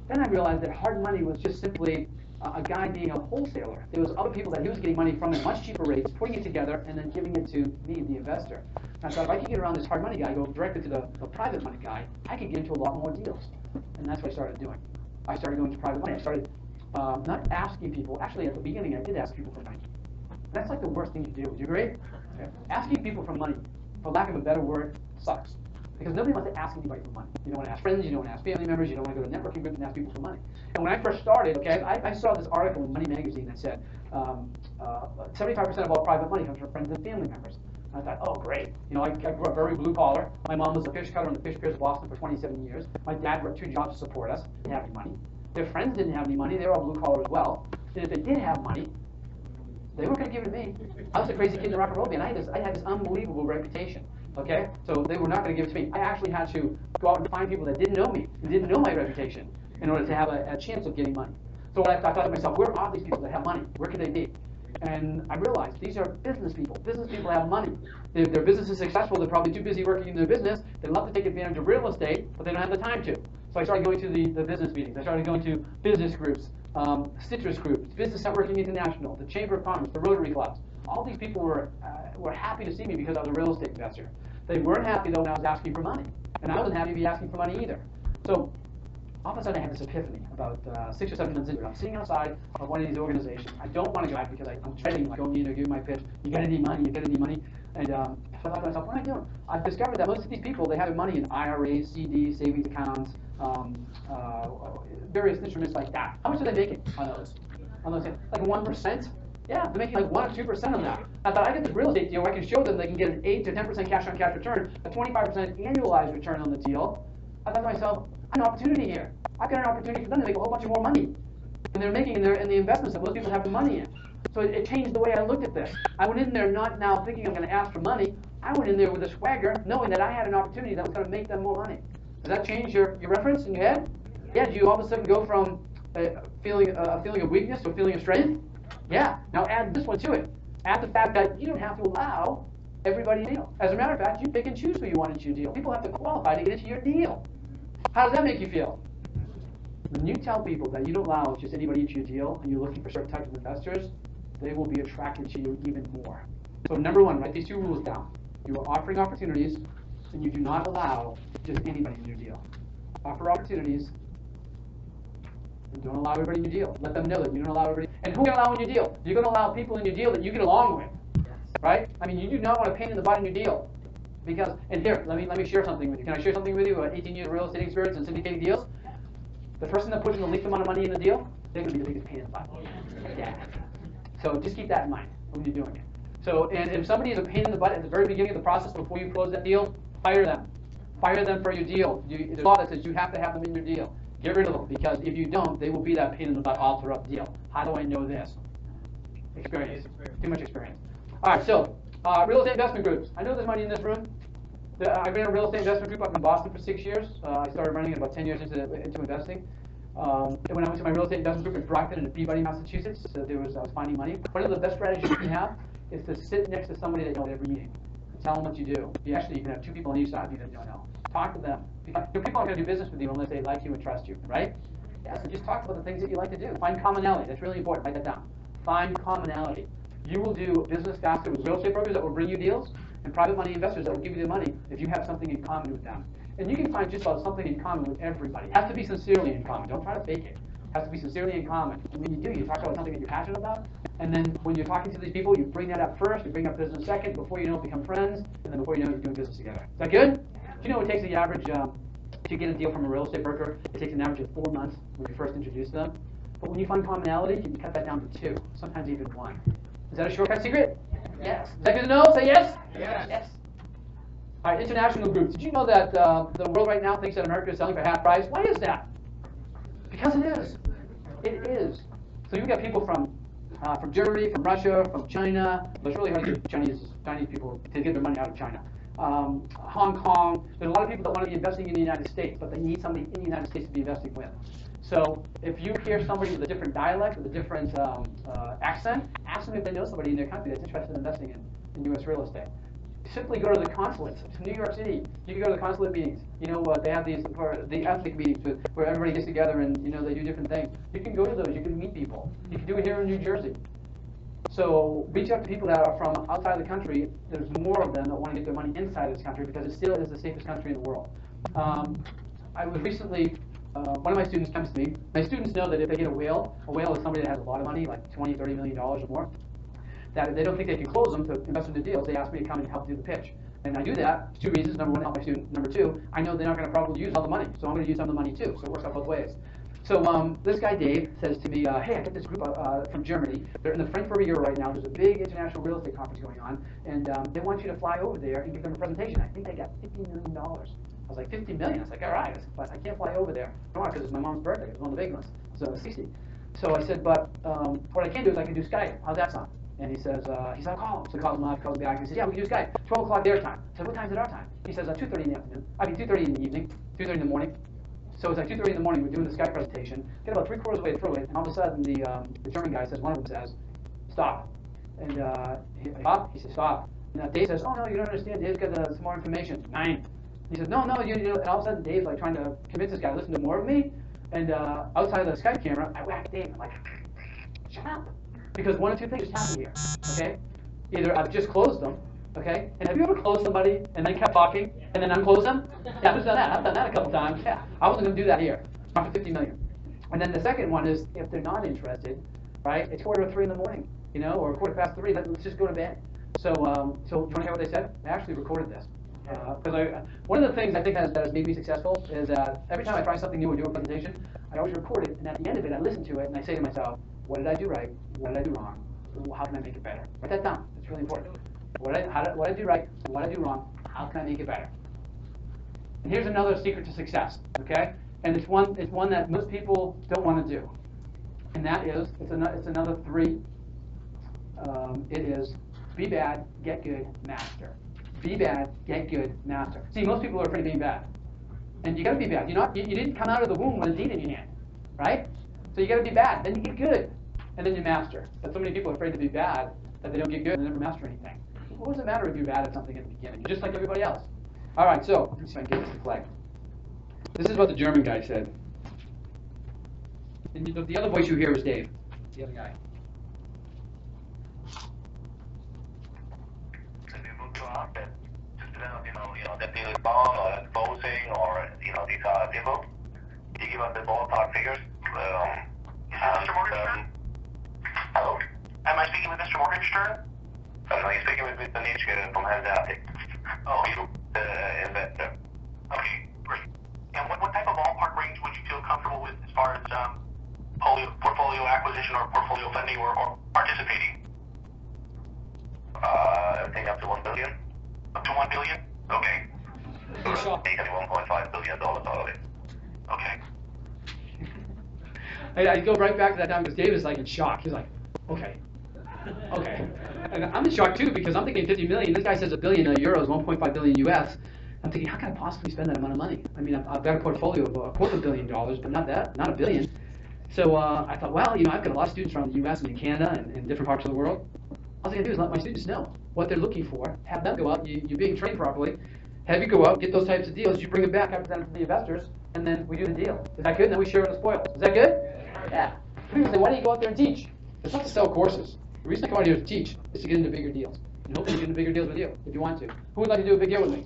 Then I realized that hard money was just simply a guy being a wholesaler. There was other people that he was getting money from at much cheaper rates, putting it together, and then giving it to me, the investor. And I thought, if I could get around this hard money guy, go directly to the private money guy, I could get into a lot more deals. And that's what I started doing. I started going to private money. I started not asking people. Actually, at the beginning, I did ask people for money. That's like the worst thing to do. Would you agree? Okay. Asking people for money, for lack of a better word, sucks. Because nobody wants to ask anybody for money. You don't want to ask friends, you don't want to ask family members, you don't want to go to networking groups and ask people for money. And when I first started, okay, I saw this article in Money Magazine that said 75% of all private money comes from friends and family members. And I thought, oh, great. I grew up very blue collar. My mom was a fish cutter on the fish piers of Boston for 27 years. My dad worked 2 jobs to support us. Didn't have any money. Their friends didn't have any money. They were all blue collar as well. And if they did have money, they weren't going to give it to me. I was a crazy kid in the rock and roll band. I had this unbelievable reputation. Okay, so they were not going to give it to me. I actually had to go out and find people that didn't know me, who didn't know my reputation, in order to have a chance of getting money. So I thought to myself, where are these people that have money? Where could they be? And I realized these are business people. Business people have money. If their business is successful, they're probably too busy working in their business. They love to take advantage of real estate, but they don't have the time to. So I started going to the business meetings. I started going to business groups, citrus groups, Business Networking International, the Chamber of Commerce, the Rotary Clubs. All these people were happy to see me because I was a real estate investor. They weren't happy, though, when I was asking for money. And I wasn't happy to be asking for money either. So all of a sudden, I had this epiphany about 6 or 7 months into it. I'm sitting outside of one of these organizations. I don't want to go out because I'm dreading going in to give my pitch. You got any money? You got any money? And so I thought to myself, what am I doing? I've discovered that most of these people, they have their money in IRAs, CDs, savings accounts, various instruments like that. How much are they making on those? Like 1%? Yeah, they're making like 1 or 2% on that. I thought I get this real estate deal where I can show them they can get an 8 to 10% cash on cash return, a 25% annualized return on the deal. I thought to myself, I have an opportunity here. I've got an opportunity for them to make a whole bunch of more money than they're making in the investments that most people have the money in. So it changed the way I looked at this. I went in there not now thinking I'm going to ask for money. I went in there with a swagger, knowing that I had an opportunity that was going to make them more money. Does that change your reference in your head? Yeah, do you all of a sudden go from a feeling of weakness to a feeling of strength? Yeah. Now add this one to it. Add the fact that you don't have to allow everybody to deal. As a matter of fact, you pick and choose who you want into your deal. People have to qualify to get into your deal. How does that make you feel? When you tell people that you don't allow just anybody into your deal and you're looking for certain types of investors, they will be attracted to you even more. So number 1, write these 2 rules down. You are offering opportunities, and you do not allow just anybody in your deal. Offer opportunities, and don't allow everybody in your deal. Let them know that you don't allow everybody. And who are you going to allow in your deal? You're going to allow people in your deal that you get along with, right? I mean, you do not want a pain in the butt in your deal. Because, and here, let me share something with you. Can I share something with you about 18 years of real estate experience and syndicating deals? The person that puts in the least amount of money in the deal, they're going to be the biggest pain in the butt. Yeah. So just keep that in mind when you're doing it. So, and if somebody is a pain in the butt at the very beginning of the process before you close that deal, fire them. Fire them for your deal. There's a law that says you have to have them in your deal. Get rid of them, because if you don't, they will be that pain in the butt all throughout the deal. How do I know this? Experience. Too much experience. All right, so real estate investment groups. I know there's money in this room. I've been in a real estate investment group up in Boston for 6 years. I started running it about 10 years into investing. And when I went to my real estate investment group in Brockton and Peabody, Massachusetts, I was finding money. One of the best strategies you can have is to sit next to somebody that you know at every meeting. Tell them what you do. You can have 2 people on each side of you that you don't know. Talk to them. Because people aren't going to do business with you unless they like you and trust you, right? Yeah, so just talk about the things that you like to do. Find commonality. That's really important. Write that down. Find commonality. You will do business faster with real estate brokers that will bring you deals and private money investors that will give you the money if you have something in common with them. And you can find just about something in common with everybody. It has to be sincerely in common. Don't try to fake it. Has to be sincerely in common. And when you do, you talk about something that you're passionate about, and then when you're talking to these people, you bring that up first, you bring up business second, before you know it, become friends, and then before you know it, you're doing business together. Is that good? Do you know it takes the average, if you get a deal from a real estate broker, it takes an average of 4 months when you first introduce them. But when you find commonality, you can cut that down to 2, sometimes even 1. Is that a shortcut secret? Yes. Is that good to know? Say yes? Yes. All right, international groups. Did you know that the world right now thinks that America is selling for half price? Why is that? Because it is. It is. So you've got people from Germany, from Russia, from China. It's really hard to get Chinese people to get their money out of China. Hong Kong. There's a lot of people that want to be investing in the United States, but they need somebody in the United States to be investing with. So if you hear somebody with a different dialect, with a different accent, ask them if they know somebody in their country that's interested in investing in U.S. real estate. Simply go to the consulates. To New York City, you can go to the consulate meetings. You know what they have these the ethnic meetings where everybody gets together and they do different things. You can go to those. You can meet people. You can do it here in New Jersey. So reach out to people that are from outside the country. There's more of them that want to get their money inside this country because it still is the safest country in the world. I was recently. One of my students comes to me. My students know that if they get a whale is somebody that has a lot of money, like $20, $30 million or more, that if they don't think they can close them to invest in the deals, they ask me to come and help do the pitch. And I do that for 2 reasons. Number one, help my student. Number two, I know they're not going to probably use all the money, so I'm going to use some of the money too. So it works out both ways. So this guy Dave says to me, hey, I get this group from Germany. They're in the Frankfurt area right now. There's a big international real estate conference going on, and they want you to fly over there and give them a presentation. I think they got $50 million. I was like, $50 million? I was like, all right, but I can't fly over there. Why? Because it's my mom's birthday. It's one of the big ones. So 60. So I said, but what I can do is I can do Skype. How's that sound? And he says, I'll call him. So he calls him up, calls me back, and he says, yeah, we can do Skype. 12 o'clock their time. I said, what time is it our time? He says, 2:30 in the afternoon. 2:30 in the evening, 2:30 in the morning. So it's like 2:30 in the morning, we're doing the Skype presentation. Get about 3/4 of the way through it, and all of a sudden the German guy says, one of them says, stop. And he says, stop. And Dave says, oh, no, you don't understand. Dave's got some more information. 9. He says, no, you and all of a sudden Dave's like trying to convince this guy to listen to more of me. And outside of the Skype camera, I whack Dave. I'm like, shut up. Because one of two things just happened here, okay? Either I've just closed them, okay? And have you ever closed somebody and then kept talking and then unclosed them? Yeah, I've done that. I've done that a couple times. Yeah, I wasn't going to do that here. Not for $50 million. And then the second one is if they're not interested, right? It's 2:45 in the morning, or 3:15. Let's just go to bed. So do you want to hear what they said? I actually recorded this. Because one of the things I think that has made me successful is that every time I try something new or do a presentation, I always record it, and at the end of it, I listen to it, and I say to myself, what did I do right? What did I do wrong? How can I make it better? Write that down. It's really important. What did I do right? What did I do wrong? How can I make it better? And here's another secret to success, okay? And it's one that most people don't want to do. And that is, it's another 3. It is be bad, get good, master. Be bad, get good, master. See, most people are afraid of being bad. And you got to be bad. You didn't come out of the womb with a deed in your hand, right? So you got to be bad. Then you get good, and then you master. But so many people are afraid to be bad that they don't get good and never master anything. What does it matter if you're bad at something at the beginning? You're just like everybody else. All right. So let me see if I can get this to play. This is what the German guy said. And the other voice you hear is Dave, the other guy. The deal is bound or exposing or, these are difficult. Can you give us the ballpark figures? Mr. Morgenstern? Hello? Am I speaking with Mr. Morgenstern? No, you're speaking with Mr. Nitschke from Hanseatic. Oh, The investor. okay, great. And what type of ballpark range would you feel comfortable with as far as portfolio acquisition or portfolio funding or participating? Everything up to $1 billion. Up to $1 billion? Okay. Basically $1.5 billion out of it. Okay. I go right back to that time because Dave is like in shock. He's like, okay. And I'm in shock too because I'm thinking 50 million. This guy says $1 billion euros, 1.5 billion US. I'm thinking, how can I possibly spend that amount of money? I mean, I've got a portfolio of $250 million, but not $1 billion. So I thought, well, I've got a lot of students from the US and Canada and different parts of the world. All I can do is let my students know what they're looking for, have them go out, you're being trained properly, have you go out, get those types of deals, you bring them back, I present them to the investors, and then we do the deal. Is that good? And then we share the spoils. Is that good? Yeah. People say, why don't you go out there and teach? It's not to sell courses. The reason I come out here to teach is to get into bigger deals. And hopefully get into bigger deals with you, if you want to. Who would like to do a big deal with me?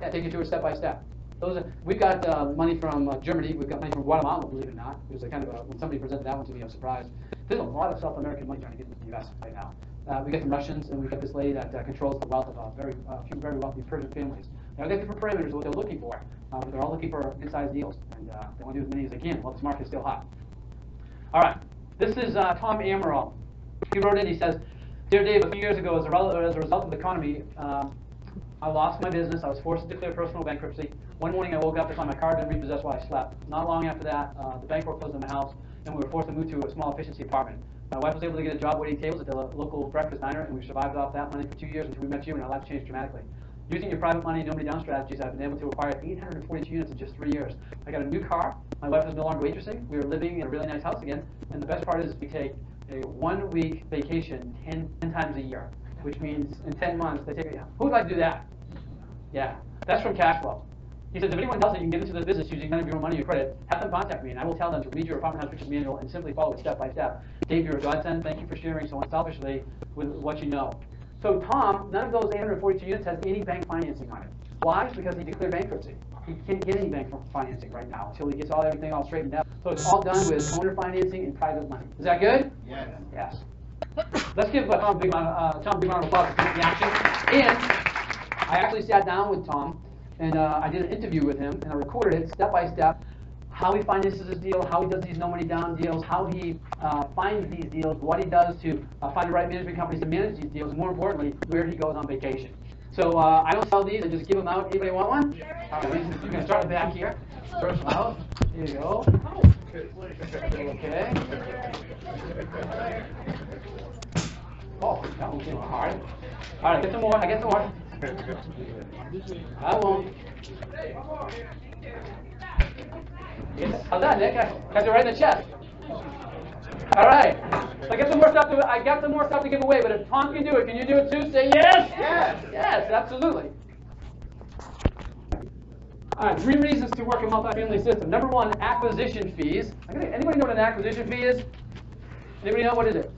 Yeah, take you through it step by step. We've got money from Germany. We've got money from Guatemala, believe it or not. It was a kind of when somebody presented that one to me, I was surprised. There's a lot of South American money trying to get into the U.S. right now. We get from Russians, and we got this lady that controls the wealth of few very wealthy Persian families. Now, they have different parameters of what they're looking for, but they're all looking for good-sized deals, and they want to do as many as they can while this market is still hot. All right, this is Tom Amaral. He wrote in, he says, "Dear Dave, a few years ago, as a result of the economy, I lost my business. I was forced to declare personal bankruptcy. One morning I woke up to find my car had been repossessed while I slept. Not long after that, the bank foreclosed on my house, and we were forced to move to a small efficiency apartment. My wife was able to get a job waiting tables at the local breakfast diner, and we survived off that money for 2 years until we met you, and our lives changed dramatically. Using your private money and nobody down strategies, I've been able to acquire 842 units in just 3 years. I got a new car. My wife is no longer waitressing. We are living in a really nice house again, and the best part is we take a 1-week vacation 10 times a year, which means in 10 months they take. Who would like to do that? Yeah, that's from cash flow. He says, if anyone tells you you can get into the business using none of your own money or credit, have them contact me, and I will tell them to read your apartment house purchase manual and simply follow it step by step. Dave, you're a godsend. Thank you for sharing so unselfishly with what you know." So Tom, none of those 842 units has any bank financing on it. Why? Because he declared bankruptcy. He can't get any bank financing right now until he gets everything all straightened out. So it's all done with owner financing and private money. Is that good? Yes. Yes. Let's give Tom a big round of applause for the action. And I actually sat down with Tom, and I did an interview with him, and I recorded it step by step, how he finances his deal, how he does these no money down deals, how he finds these deals, what he does to find the right management companies to manage these deals, and more importantly, where he goes on vacation. So I don't sell these, I just give them out. Anybody want one? All right, you're going to start back here. First one out. Here you go. Okay. Oh, that one came out hard. All right, get some more. I get some more. I won't. How's that, Nick? Got you right in the chest. All right. I got some more stuff to. I got some more stuff to give away. But if Tom can do it, can you do it too? Say yes. Yes. Yes, absolutely. All right. 3 reasons to work a multifamily system. Number 1, acquisition fees. Anybody know what an acquisition fee is? Anybody know what is it?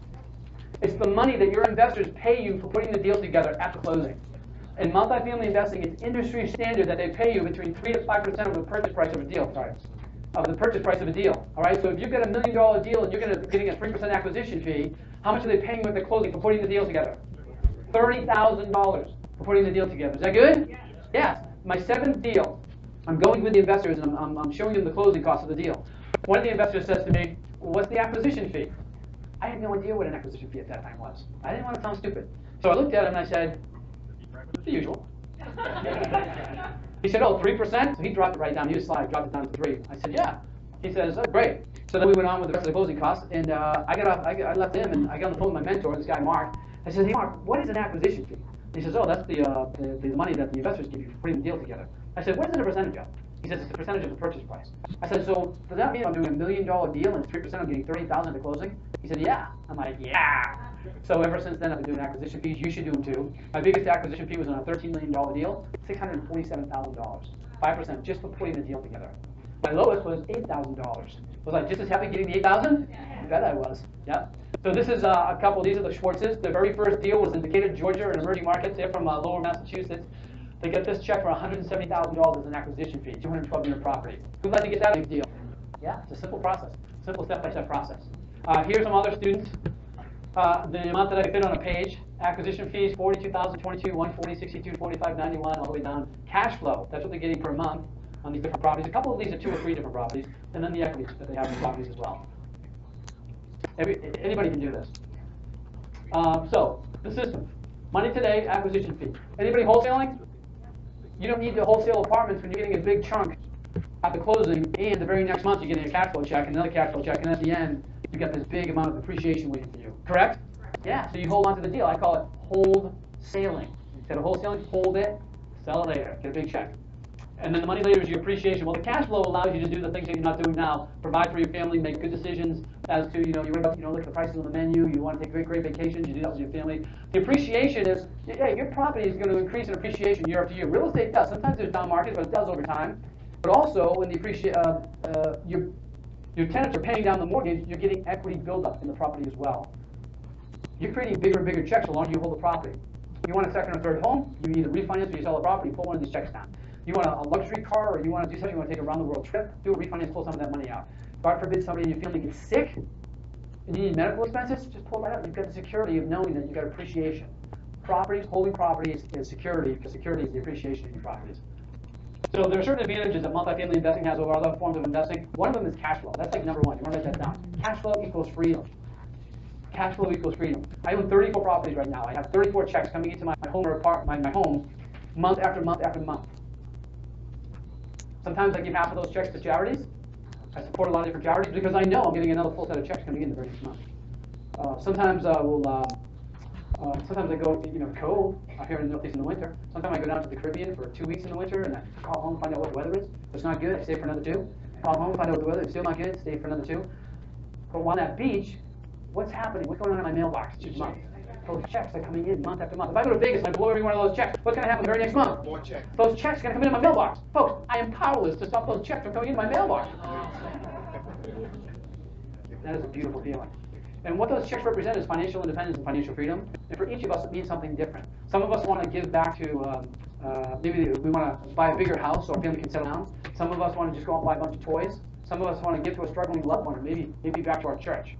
It's the money that your investors pay you for putting the deal together at the closing. In multifamily investing, it's industry standard that they pay you between 3 to 5% of the purchase price of a deal. Of the purchase price of a deal. All right. So if you've got $1 million deal and you're getting a 3% acquisition fee, how much are they paying you at the closing for putting the deal together? $30,000 for putting the deal together. Is that good? Yes. My 7th deal, I'm going with the investors and I'm showing them the closing cost of the deal. One of the investors says to me, "Well, what's the acquisition fee?" I had no idea what an acquisition fee at that time was. I didn't want to sound stupid. So I looked at him and I said, "The usual." He said, "Oh, 3%? So he dropped it right down. He just dropped it down to 3. I said, "Yeah." He says, "Oh, great." So then we went on with the rest of the closing costs, and I left him, and I got on the phone with my mentor, this guy Mark. I said, "Hey, Mark, what is an acquisition fee?" He says, "Oh, that's the money that the investors give you for putting the deal together." I said, "What is it a percentage of?" He says, "It's a percentage of the purchase price." I said, "So does that mean I'm doing $1 million deal and 3% I'm getting $30,000 at the closing?" He said, "Yeah." I'm like, "Yeah." So ever since then, I've been doing acquisition fees. You should do them too. My biggest acquisition fee was on a $13 million deal, $647,000, 5% just for putting the deal together. My lowest was $8,000. Was I just as happy getting the $8,000? You bet I was. Yeah. So this is a couple. These are the Schwartzes. The very first deal was in Decatur, Georgia, an emerging market. They're from Lower Massachusetts. They get this check for $170,000 as an acquisition fee, 212-unit property. Who'd like to get that big deal? Yeah, it's a simple process, simple step-by-step process. Here's some other students. The amount that I fit on a page: acquisition fees, $42,000, $22,000, $140,000, $62,000, $45,000, $91,000, all the way down. Cash flow, that's what they're getting per month on these different properties. A couple of these are 2 or 3 different properties, and then the equities that they have in properties as well. Anybody can do this. So the system: money today, acquisition fee. Anybody wholesaling? You don't need to wholesale apartments when you're getting a big chunk at the closing, and the very next month you're getting a cash flow check, and another cash flow check, and at the end you got this big amount of appreciation waiting for you. Correct? Yeah. So you hold on to the deal. I call it hold sailing. Instead of wholesaling, hold it, sell it later, get a big check. And then the money later is your appreciation. Well, the cash flow allows you to do the things that you're not doing now. Provide for your family, make good decisions as to, you look at the prices on the menu, you want to take great vacations, you do that with your family. The appreciation is, yeah, your property is going to increase in appreciation year after year. Real estate does. Sometimes there's down markets, but it does over time. But also, when your tenants are paying down the mortgage, you're getting equity buildup in the property as well. You're creating bigger and bigger checks the longer you hold the property. You want a second or third home, you either refinance or you sell the property, pull one of these checks down. You want a luxury car, or you want to do something, you want to take a round the world trip, do a refinance, pull some of that money out. God forbid somebody in your family gets sick and you need medical expenses, just pull that out. You've got the security of knowing that you've got appreciation. Properties, holding properties is security, because security is the appreciation of your properties. So there are certain advantages that multifamily investing has over other forms of investing. One of them is cash flow. That's like number one. You want to write that down. Cash flow equals freedom. Cash flow equals freedom. I own 34 properties right now. I have 34 checks coming into my home or my home month after month after month. Sometimes I give half of those checks to charities. I support a lot of different charities because I know I'm getting another full set of checks coming in the very next month. Sometimes I go, cold out here in the Northeast in the winter. Sometimes I go down to the Caribbean for 2 weeks in the winter, and I call home, find out what the weather is. If it's not good, I stay for another 2. Call home, find out what the weather is. If it's still not good, stay for another 2. But on that beach, what's happening? What's going on in my mailbox each month? Those checks are coming in month after month. If I go to Vegas and I blow every one of those checks, what's going to happen the very next month? More checks. Those checks are going to come in my mailbox. Folks, I am powerless to stop those checks from coming into my mailbox. That is a beautiful feeling. And what those checks represent is financial independence and financial freedom. And for each of us, it means something different. Some of us want to give back to, maybe we want to buy a bigger house so our family can settle down. Some of us want to just go out and buy a bunch of toys. Some of us want to give to a struggling loved one, or maybe back to our church.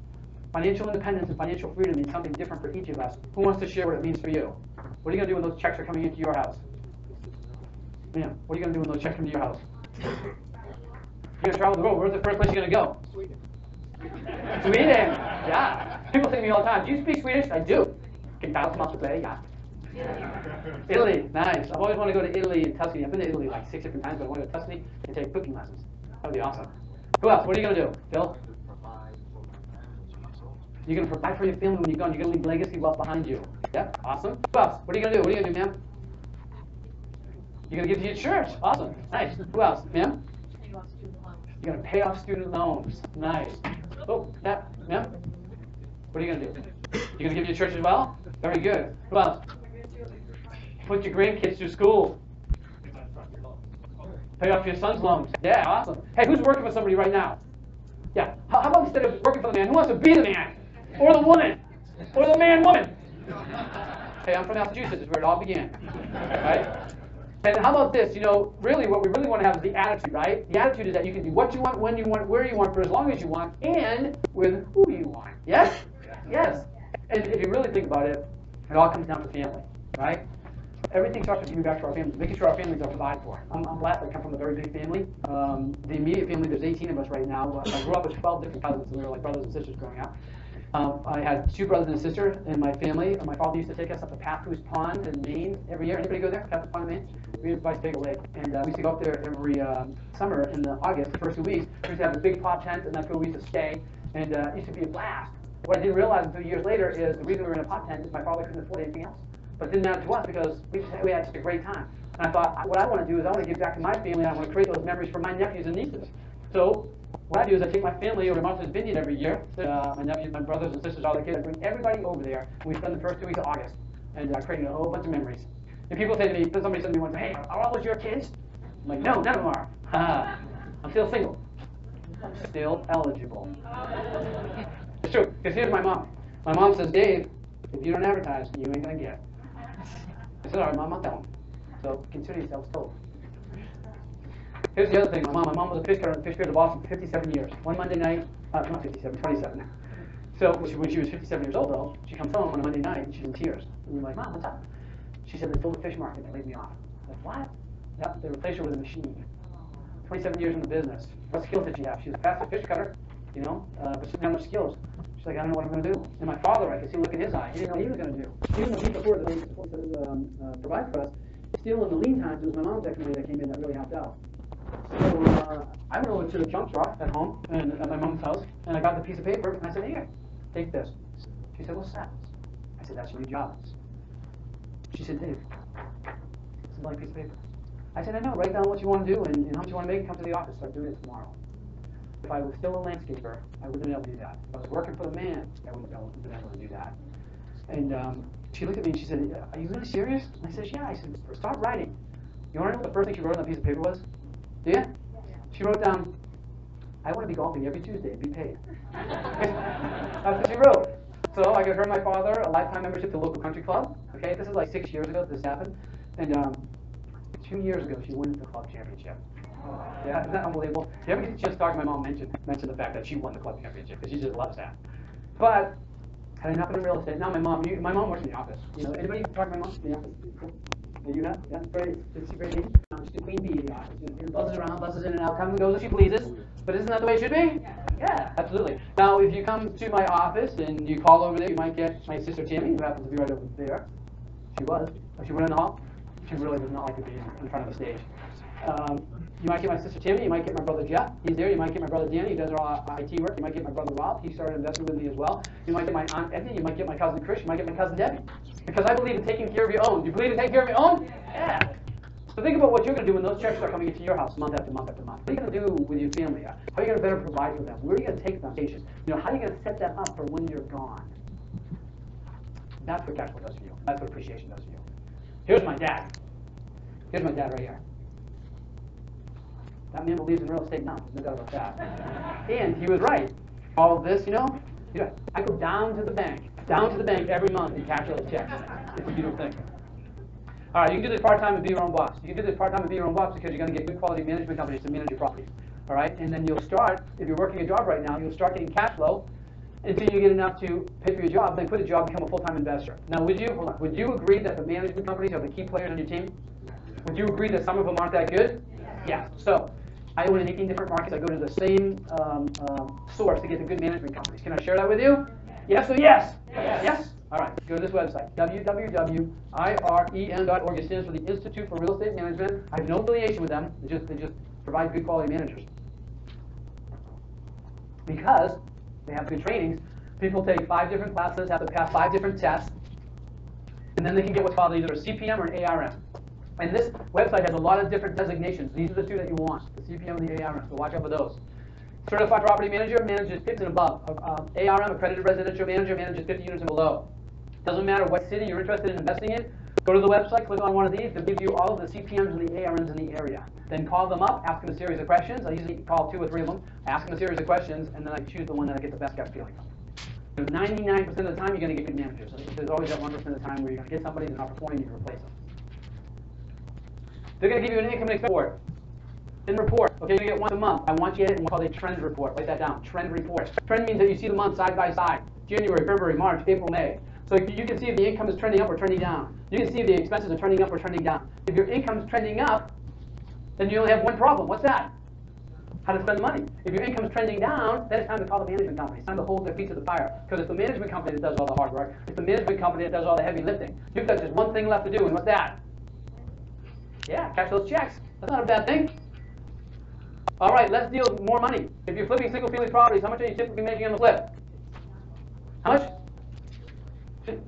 Financial independence and financial freedom means something different for each of us. Who wants to share what it means for you? What are you going to do when those checks are coming into your house? Man, what are you going to do when those checks come to your house? You're going to travel the world. Where's the first place you're going to go? Sweden. Yeah. People say to me all the time, do you speak Swedish? I do. Can you much play? Yeah. Italy, nice. I've always wanted to go to Italy and Tuscany. I've been to Italy like 6 different times, but I want to go to Tuscany and take cooking lessons. That would be awesome. Who else? What are you going to do? Phil? You're going to provide for your family when you're gone. You're going to leave legacy wealth behind you. Yep, awesome. Who else? What are you going to do? What are you going to do, ma'am? You're going to give to your church. Awesome. Nice. Who else, ma'am? You're going to pay off student loans. Nice. Oh, that, ma'am? What are you going to do? You're going to give to your church as well? Very good. Who else? Put your grandkids through school. Pay off your son's loans. Yeah, awesome. Hey, who's working for somebody right now? Yeah. How about instead of working for the man, who wants to be the man? Or the woman? Or the man-woman? Hey, I'm from Massachusetts, is where it all began. Right? And how about this? Really what we really want to have is the attitude, right? The attitude is that you can do what you want, when you want, where you want, for as long as you want, and with who you want. Yes? Yes. And if you really think about it, it all comes down to family, right? Everything starts with giving back to our families, making sure our families are provided for. I'm blessed. I come from a very big family. The immediate family, there's 18 of us right now. I grew up with 12 different cousins, and we were like brothers and sisters growing up. I had 2 brothers and a sister in my family. My father used to take us up to Papoose Pond in Maine every year. Anybody go there? Papoose Pond in Maine? We used to take a lake. And we used to go up there every summer in August, the first 2 weeks. We used to have a big pot tent, and that's where we used to stay. And it used to be a blast. What I didn't realize until years later is the reason we were in a pot tent is my father couldn't afford anything else. But it didn't matter to us because we had such a great time. And I thought, what I want to do is I want to give back to my family, and I want to create those memories for my nephews and nieces. So what I do is I take my family over to Martha's Vineyard every year. My nephews, my brothers and sisters, all the kids. I bring everybody over there, and we spend the first 2 weeks of August, and creating a whole bunch of memories. And people say to me, somebody said to me once, hey, are all those your kids? I'm like, no, none of them are. I'm still single. I'm still eligible. It's true, because here's my mom. My mom says, Dave, if you don't advertise, you ain't going to get. I said, all right, Mom, I'll tell them. So consider yourselves told. Here's the other thing. My mom was a fish cutter in the fish pier of Boston for 57 years. One Monday night, not 57, 27. So when she was 57 years old, though, she comes home on a Monday night and she's in tears. And we're like, Mom, what's up? She said they sold the fish market and they laid me off. I'm like, what? Yep, they replaced her with a machine. 27 years in the business. What skills did she have? She was a fast fish cutter, but she didn't have much skills. She's like, I don't know what I'm going to do. And my father, I could see look in his eye. He didn't know what he was going to do. Even though he preferred to provide for us, still in the lean times, it was my mom's economy that came in that really helped out. So I went over to the junk drawer at home, and at my mom's house, and I got the piece of paper, and I said, here, take this. She said, what's that? I said, that's your new job. She said, Dave, it's a blank piece of paper. I said, I know, write down what you want to do and how much you want to make, come to the office, start doing it tomorrow. If I was still a landscaper, I wouldn't have been able to do that. If I was working for the man, I wouldn't have been able to do that. And she looked at me and she said, are you really serious? And I said, yeah. I said, start writing. You want to know what the first thing she wrote on that piece of paper was? Do you? She wrote down, I want to be golfing every Tuesday and be paid. That's what she wrote. So I got her and my father a lifetime membership to the local country club. Okay, this is like 6 years ago that this happened. And 2 years ago, she won the club championship. Yeah, isn't that unbelievable? You ever get a chance to talk to my mom, mention the fact that she won the club championship, because she just loves that. But had enough in real estate. Now my mom works in the office. You know, anybody talk to my mom in the office? Yeah, you have? Yeah, great. Is she great lady? She's the queen bee in the office. You know, buzzes around, buzzes in and out, comes and goes as she pleases. But isn't that the way it should be? Yeah, absolutely. Now, if you come to my office and you call over there, you might get my sister Tammy, who happens to be right over there. She was. She went in the hall. She really does not like to be in front of the stage. You might get my sister Tammy. You might get my brother Jeff. He's there. You might get my brother Danny. He does our IT work. You might get my brother Rob. He started investing with me as well. You might get my aunt Edna. You might get my cousin Chris. You might get my cousin Debbie. Because I believe in taking care of your own. You believe in taking care of your own? Yeah. So think about what you're going to do when those checks start coming into your house month after month after month. What are you going to do with your family? How are you going to better provide for them? Where are you going to take them vacations? You know, how are you going to set them up for when you're gone? That's what cash flow does for you. That's what appreciation does for you. Here's my dad. Here's my dad right here. That man believes in real estate now. There's no doubt about that. And he was right. All of this, you know, I go down to the bank every month and cash those checks. It's a beautiful thing. All right, you can do this part-time and be your own boss. You can do this part-time and be your own boss because you're going to get good quality management companies to manage your property. All right, and then you'll start, if you're working a job right now, you'll start getting cash flow until you get enough to pay for your job, then quit a job, become a full-time investor. Now, would you agree that the management companies are the key players on your team? Would you agree that some of them aren't that good? Yeah. So I own in 18 different markets. I go to the same source to get the good management companies. Can I share that with you? Yes or yes? Yes? All right. Go to this website, www.iren.org. It stands for the Institute for Real Estate Management. I have no affiliation with them. They just provide good quality managers. Because they have good trainings, people take 5 different classes, have to pass 5 different tests, and then they can get what's called either a CPM or an ARM. And this website has a lot of different designations. These are the 2 that you want, the CPM and the ARM, so watch out for those. Certified Property Manager manages 50 and above. ARM, Accredited Residential Manager, manages 50 units and below. Doesn't matter what city you're interested in investing in, go to the website, click on one of these, they'll give you all of the CPMs and the ARMs in the area. Then call them up, ask them a series of questions. I usually call 2 or 3 of them, ask them a series of questions, and then I choose the one that I get the best gut feeling from. 99% of the time, you're going to get good managers. There's always that 1% of the time where you're going to get somebody that's not performing, you can replace them. They're going to give you an income and expense report. Report. Okay, you're going to get once a month. I want you to get what's called a trend report. Write that down. Trend report. Trend means that you see the months side by side. January, February, March, April, May. So you can see if the income is trending up or trending down. You can see if the expenses are trending up or trending down. If your income is trending up, then you only have one problem. What's that? How to spend the money. If your income is trending down, then it's time to call the management company. It's time to hold their feet to the fire. Because it's the management company that does all the hard work. It's the management company that does all the heavy lifting. You've got just one thing left to do, and what's that? Yeah, cash those checks. That's not a bad thing. All right, let's deal with more money. If you're flipping single-family properties, how much are you typically making on the flip? How much?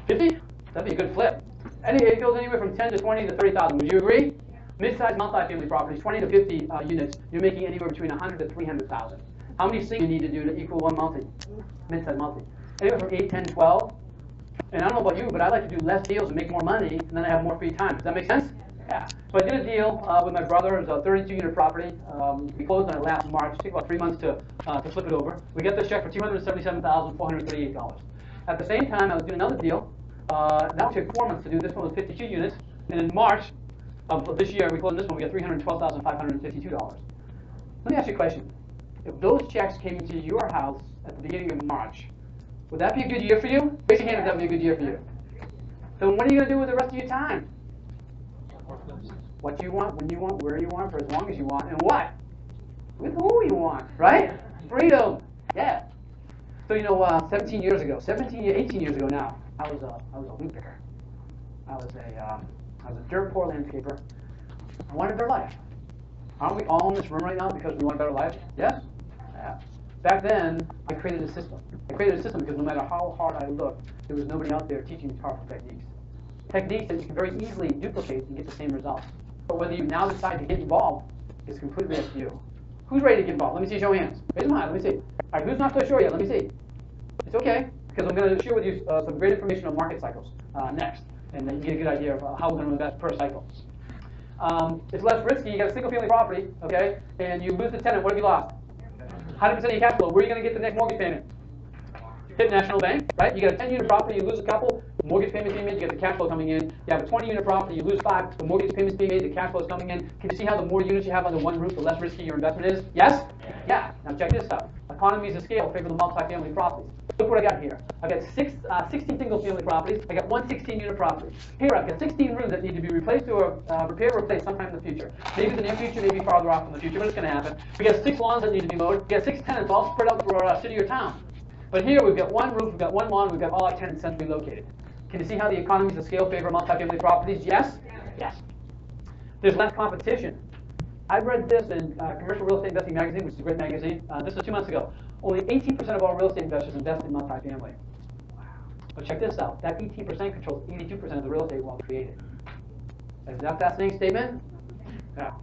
50? That'd be a good flip. It goes anywhere from 10 to 20 to 30,000. Would you agree? Mid-sized multi-family properties, 20 to 50 units, you're making anywhere between 100 to 300,000. How many singles do you need to do to equal one multi? Mid-sized multi. Anywhere from 8, 10, 12. And I don't know about you, but I like to do less deals and make more money, and then I have more free time. Does that make sense? Yeah. So I did a deal with my brother. It was a 32-unit property. We closed on it last March. It took about 3 months to flip it over. We got this check for $277,438. At the same time, I was doing another deal. That one took 4 months to do. This one was 52 units. And in March of this year, we closed on this one. We got $312,552. Let me ask you a question. If those checks came into your house at the beginning of March, would that be a good year for you? Raise your hand if that would be a good year for you. So what are you going to do with the rest of your time? What you want, when you want, where you want, for as long as you want, and what? With who you want, right? Freedom. Yeah. So 18 years ago now, I was a weed picker. I was a dirt poor landscaper. I wanted a better life. Aren't we all in this room right now because we want a better life? Yes? Yeah. Back then, I created a system. I created a system because no matter how hard I looked, there was nobody out there teaching me powerful techniques. Techniques that you can very easily duplicate and get the same results. But whether you now decide to get involved is completely up to you. Who's ready to get involved? Let me see show of hands. Raise them high. Let me see. All right, who's not so sure yet? Let me see. It's okay, because I'm going to share with you some great information on market cycles next, and then you get a good idea of how we're going to invest per cycle. It's less risky. You got a single-family property, okay, and you lose the tenant. What have you lost? 100% of your cash flow. Where are you going to get the next mortgage payment? Hit National Bank, right? You get a 10-unit property, you lose a couple, the mortgage payments being made, you get the cash flow coming in. You have a 20-unit property, you lose 5, the mortgage payments being made, the cash flow is coming in. Can you see how the more units you have under one roof, the less risky your investment is? Yes? Yeah. Now check this out. Economies of scale favor the multifamily properties. Look what I got here. I've got 16 single-family properties. I got one 16-unit property. Here I've got 16 rooms that need to be replaced or repaired or replaced sometime in the future. Maybe in the near future, maybe farther off in the future, but it's going to happen. We got 6 lawns that need to be mowed. We got 6 tenants all spread out through our city or town. But here we've got one roof, we've got one lawn, we've got all our tenants centrally located. Can you see how the economies of scale favor multifamily properties? Yes? Yes. There's less competition. I read this in Commercial Real Estate Investing Magazine, which is a great magazine. This was 2 months ago. Only 18% of all real estate investors invest in multifamily. Wow. But check this out. That 18% controls 82% of the real estate wealth created. Is that a fascinating statement? Yeah.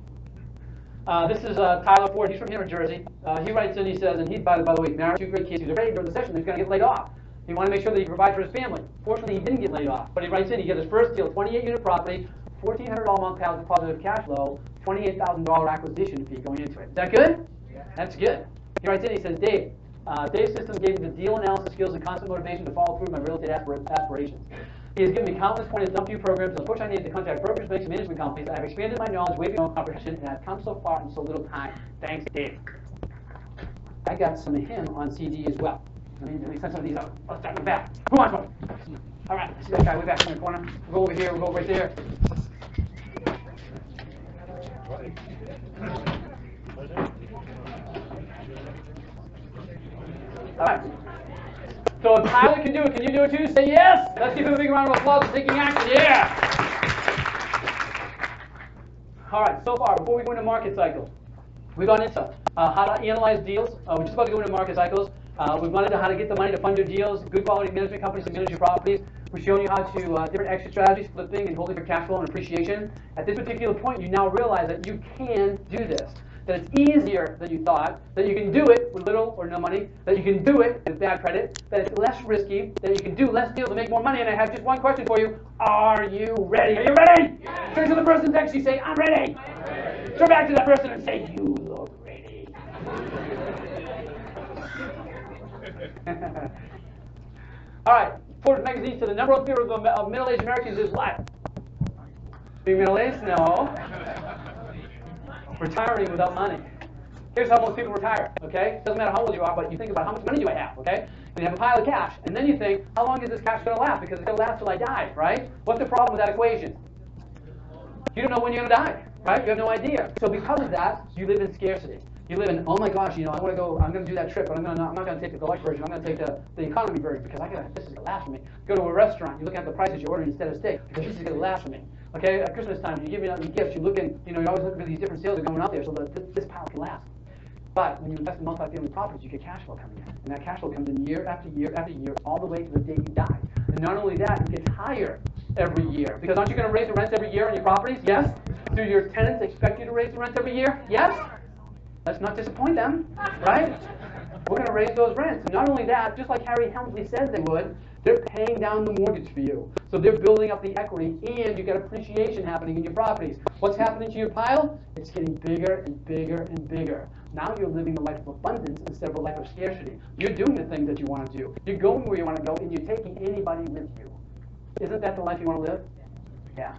This is Tyler Ford. He's from here in Jersey. He writes in, he says, and he's, by the way, married, 2 great kids. He's afraid during the session he's going to get laid off. He wanted to make sure that he provides for his family. Fortunately, he didn't get laid off. But he writes in, he got his first deal, 28-unit property, $1,400 a month positive cash flow, $28,000 acquisition fee going into it. Is that good? Yeah. That's good. He writes in, he says, Dave's system gave me the deal analysis skills and constant motivation to follow through my real estate aspirations. He has given me countless pointed dump you programs, and unfortunately I needed to contact brokers, banks, and management companies. I have expanded my knowledge way beyond comprehension, and I've come so far in so little time. Thanks, Dave. I got some of him on CD as well. Let me send some of these out. Let's start in the back. Who wants one? All right, see that guy way back in the corner? We'll go over here, we'll go right there. All right. So if Tyler can do it, can you do it too? Say yes. Let's give him a big round of applause for taking action. Yeah. All right. So far, before we go into market cycles, we've gone into how to analyze deals. We're just about to go into market cycles. We've gone into how to get the money to fund your deals, good quality management companies to manage your properties. We've shown you how to different exit strategies, flipping and holding for cash flow and appreciation. At this particular point, you now realize that you can do this. That it's easier than you thought, that you can do it with little or no money, that you can do it with bad credit, that it's less risky, that you can do less deals to make more money. And I have just one question for you. Are you ready? Are you ready? Yes. Turn to the person next to you, say, I'm ready. I'm ready. Turn back to that person and say, you look ready. All right. Forbes magazine said the number 1 fear of middle-aged Americans is what? Being middle-aged? No. Retiring without money. Here's how most people retire, okay? Doesn't matter how old you are, but you think about how much money do I have, okay? And you have a pile of cash, and then you think, how long is this cash going to last? Because it's going to last till I die, right? What's the problem with that equation? You don't know when you're going to die, right? You have no idea. So because of that, you live in scarcity. You live in, oh my gosh, I want to go, I'm going to do that trip, but I'm not going to take the deluxe version. I'm going to take the economy version because this is going to last for me. Go to a restaurant, you look at the prices you're ordering instead of steak because this is going to last for me. Okay, at Christmas time, you give me gifts, you're looking, you're always looking for these different sales that are going out there so that this pile can last. But when you invest in multifamily properties, you get cash flow coming in. And that cash flow comes in year after year after year, all the way to the day you die. And not only that, it gets higher every year. Because aren't you going to raise the rents every year on your properties? Yes? Do your tenants expect you to raise the rents every year? Yes? Let's not disappoint them, right? We're going to raise those rents. And not only that, just like Harry Helmsley said they would, they're paying down the mortgage for you. So they're building up the equity, and you've got appreciation happening in your properties. What's happening to your pile? It's getting bigger and bigger and bigger. Now you're living a life of abundance instead of a life of scarcity. You're doing the things that you want to do. You're going where you want to go, and you're taking anybody with you. Isn't that the life you want to live? Yeah.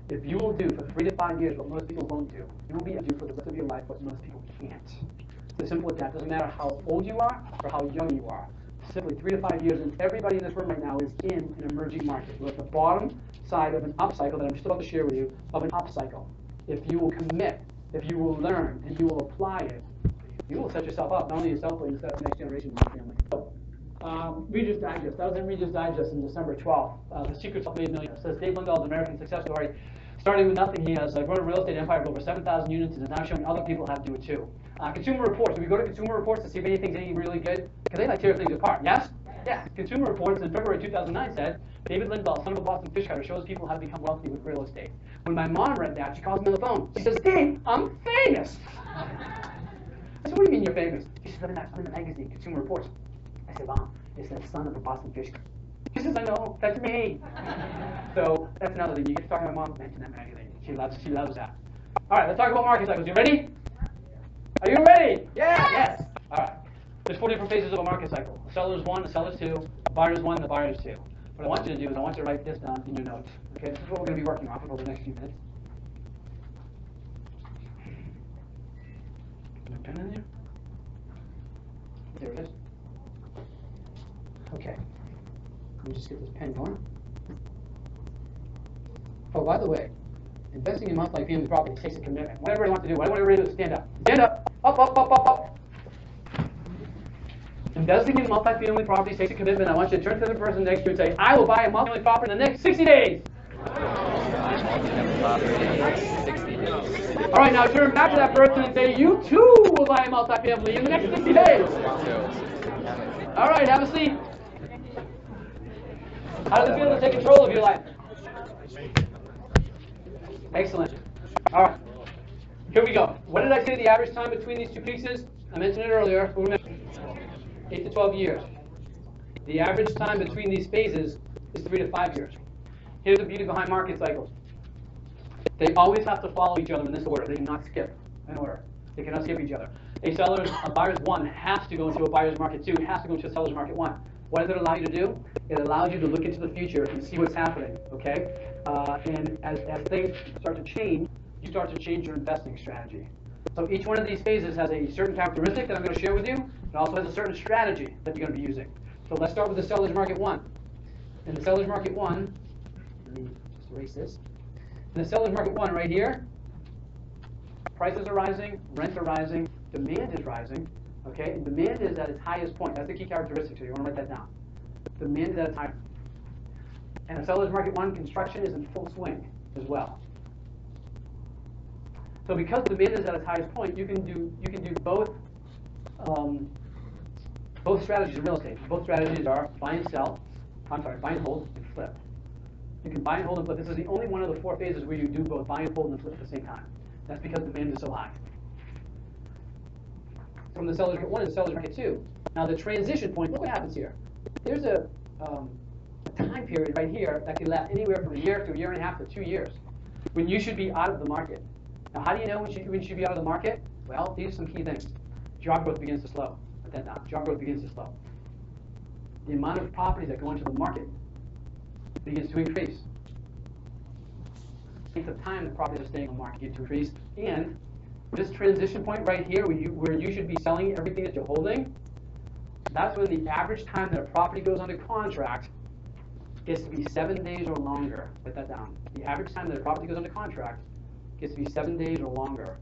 If you will do for 3 to 5 years what most people won't do, you will be able to do for the rest of your life what most people can't. It's as simple as that. It doesn't matter how old you are or how young you are. Simply 3 to 5 years, and everybody in this room right now is in an emerging market. We're at the bottom side of an upcycle that I'm just about to share with you, of an upcycle. If you will commit, if you will learn, and you will apply it, you will set yourself up, not only yourself, but you set up the next generation of your family. So, Reader's Digest. I was in Reader's Digest in December 12th. The Secret Self-Made Millionaire. It says Dave Lindahl's American success story. Starting with nothing, he has grown a real estate empire of over 7,000 units and is now showing other people how to do it too. Consumer Reports. Do we go to Consumer Reports to see if anything's any really good? Because they like tear things apart, yes? Yeah. Consumer Reports in February 2009 said, David Lindahl, son of a Boston fish cutter, shows people how to become wealthy with real estate. When my mom read that, she calls me on the phone. She says, Dave, I'm famous. I said, what do you mean you're famous? She says, I'm in the magazine, Consumer Reports. I said, Mom, it's the son of a Boston fish cutter. She says, I know, that's me. So that's another thing. You get to talk to my mom, mention that magazine. She loves that. All right, let's talk about market cycles. You ready? Are you ready? Yeah. Yes. All right. There's 4 different phases of a market cycle. A seller's 1, a seller's 2, a buyer's 1, and a buyer's 2. What I want you to do is I want you to write this down in your notes. Okay, this is what we're going to be working off of over the next few minutes. Put a pen in there. There it is. Okay. Let me just get this pen going. Oh, by the way, investing in multi-family property takes a commitment. Whatever you want to do, whatever you want to do, stand up. Stand up. Up, up, up, up, up. Investing in multi-family property takes a commitment. I want you to turn to the person next to you and say, I will buy a multi-family property in the next 60 days. All right, now turn back to that person and say, you too will buy a multi-family in the next 60 days. All right, have a seat. How does it feel to take control of your life? Excellent. All right, here we go. What did I say the average time between these two pieces? I mentioned it earlier. 8 to 12 years. The average time between these phases is 3 to 5 years. Here's the beauty behind market cycles. They always have to follow each other in this order. They do not skip in order. They cannot skip each other. A buyer's 1 has to go into a buyer's market 2, has to go into a seller's market 1. What does it allow you to do? It allows you to look into the future and see what's happening, okay? And as things start to change, you start to change your investing strategy. So each one of these phases has a certain characteristic that I'm going to share with you. It also has a certain strategy that you're going to be using. So let's start with the seller's market 1. In the seller's market 1, let me just erase this. In the seller's market 1 right here, prices are rising, rents are rising, demand is rising. Okay, and demand is at its highest point. That's the key characteristic, so you want to write that down. Demand is at its highest. And in seller's market 1, construction is in full swing as well. So because demand is at its highest point, you can do both strategies in real estate. Both strategies are buy and hold and flip. You can buy and hold and flip. This is the only one of the 4 phases where you do both buy and hold and flip at the same time. That's because demand is so high. From the seller's market 1 to the seller's market 2. Now the transition point, look what happens here. There's a time period right here that can last anywhere from a year to a year and a half to 2 years when you should be out of the market. Now how do you know when you should be out of the market? Well, these are some key things. Job growth begins to slow. Put that down. Job growth begins to slow. The amount of properties that go into the market begins to increase. The length of time the properties are staying on the market begins to increase. And this transition point right here where you should be selling everything that you're holding, that's when the average time that a property goes under contract gets to be 7 days or longer. Put that down. The average time that a property goes under contract gets to be 7 days or longer.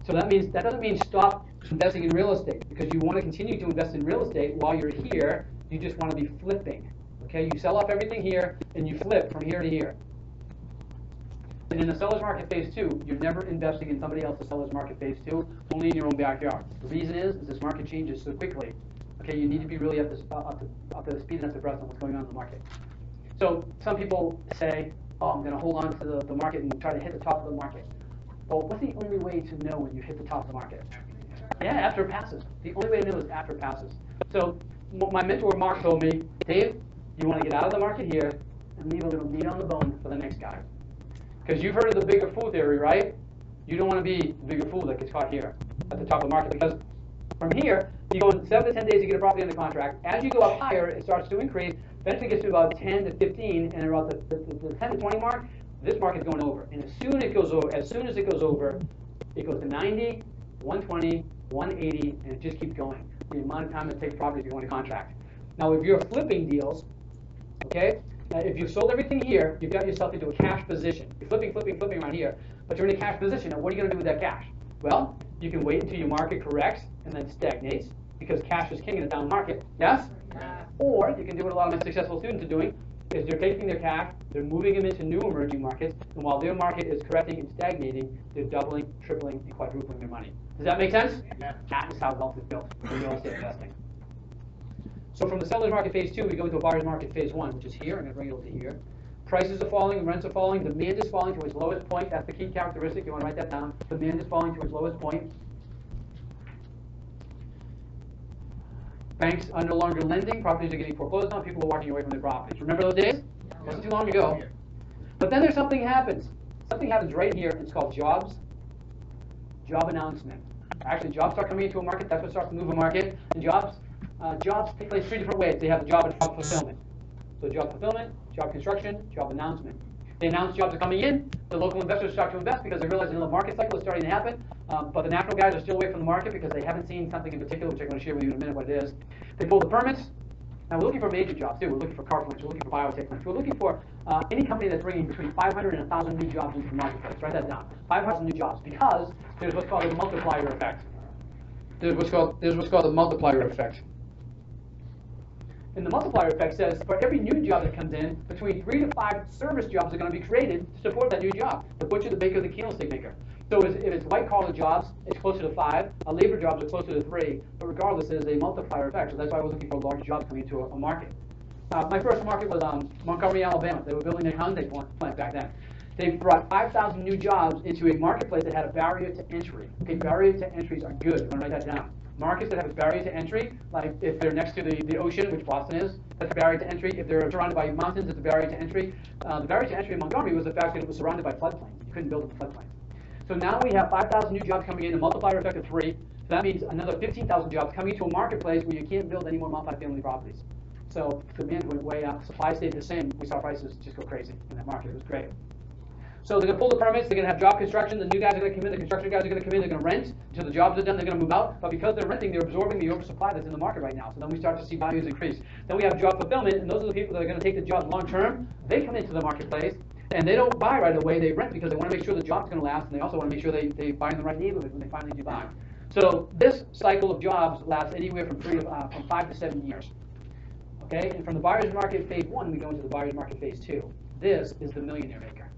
So that doesn't mean stop investing in real estate, because you want to continue to invest in real estate while you're here. You just want to be flipping. Okay, you sell off everything here and you flip from here to here. And in the seller's market phase 2, you're never investing in somebody else's seller's market phase 2, only in your own backyard. The reason is this market changes so quickly. Okay, you need to be really up to speed and up to breath on what's going on in the market. So some people say, oh, I'm going to hold on to the market and try to hit the top of the market. Well, what's the only way to know when you hit the top of the market? Yeah, after it passes. The only way to know is after it passes. So my mentor Mark told me, Dave, you want to get out of the market here and leave a little meat on the bone for the next guy. Because you've heard of the bigger fool theory, right? You don't want to be the bigger fool that gets caught here at the top of the market, because from here, you go in 7 to 10 days to get a property under contract. As you go up higher, it starts to increase. Eventually gets to about 10 to 15, and about the 10 to 20 mark, this market's going over. And as soon as it goes over, it goes to 90, 120, 180, and it just keeps going. The amount of time it takes property to go into contract. Now, if you're flipping deals, okay, if you've sold everything here, you've got yourself into a cash position. You're flipping around here, but you're in a cash position. Now, what are you going to do with that cash? Well, you can wait until your market corrects and then stagnates, because cash is king in a down market. Yes? Or you can do what a lot of my successful students are doing, is they're taking their cash, they're moving them into new emerging markets, and while their market is correcting and stagnating, they're doubling, tripling, and quadrupling their money. Does that make sense? That is how wealth is built in real estate investing. So from the seller's market phase 2, we go into a buyer's market phase 1, which is here. I'm going to bring it over to here. Prices are falling, rents are falling, demand is falling to its lowest point. That's the key characteristic. You want to write that down. Demand is falling to its lowest point. Banks are no longer lending. Properties are getting foreclosed on. People are walking away from their properties. Remember those days? Wasn't too long ago. But then there's something happens. Something happens right here. It's called jobs job announcement. Actually, jobs start coming into a market. That's what starts to move a market. And jobs take place three different ways. They have the job and job fulfillment. So job fulfillment, job construction, job announcement. They announce jobs are coming in. The local investors start to invest because they realize the market cycle is starting to happen. But the national guys are still away from the market because they haven't seen something in particular, which I'm going to share with you in a minute what it is. They pull the permits. Now we're looking for major jobs too. We're looking for car plants. We're looking for biotech plants. We're looking for any company that's bringing between 500 and 1,000 new jobs into the marketplace. Write that down. 5,000 new jobs, because there's what's called a multiplier effect. There's what's called the multiplier effect. And the multiplier effect says for every new job that comes in, between 3 to 5 service jobs are going to be created to support that new job. The butcher, the baker, the candlestick maker. So if it's white-collar jobs, it's closer to 5. Labor jobs are closer to 3. But regardless, there's a multiplier effect. So that's why we're looking for large jobs coming into a market. My first market was Montgomery, Alabama. They were building a Hyundai plant back then. They brought 5,000 new jobs into a marketplace that had a barrier to entry. Okay, barrier to entries are good. You're going to write that down. Markets that have a barrier to entry, like if they're next to the ocean, which Boston is, that's a barrier to entry. If they're surrounded by mountains, it's a barrier to entry. The barrier to entry in Montgomery was the fact that it was surrounded by floodplains. You couldn't build in floodplains. So now we have 5,000 new jobs coming in, a multiplier effect of 3. So that means another 15,000 jobs coming into a marketplace where you can't build any more multifamily properties. So demand went way up, supply stayed the same. We saw prices just go crazy in that market. It was great. So they're going to pull the permits, they're going to have job construction, the new guys are going to come in, the construction guys are going to come in, they're going to rent until the jobs are done, they're going to move out. But because they're renting, they're absorbing the oversupply that's in the market right now. So then we start to see values increase. Then we have job fulfillment, and those are the people that are going to take the jobs long term. They come into the marketplace, and they don't buy right away, they rent because they want to make sure the job's going to last, and they also want to make sure they buy in the right neighborhood when they finally do buy. So this cycle of jobs lasts anywhere from 5 to 7 years. Okay, and from the buyer's market phase 1, we go into the buyer's market phase 2. This is the millionaire maker.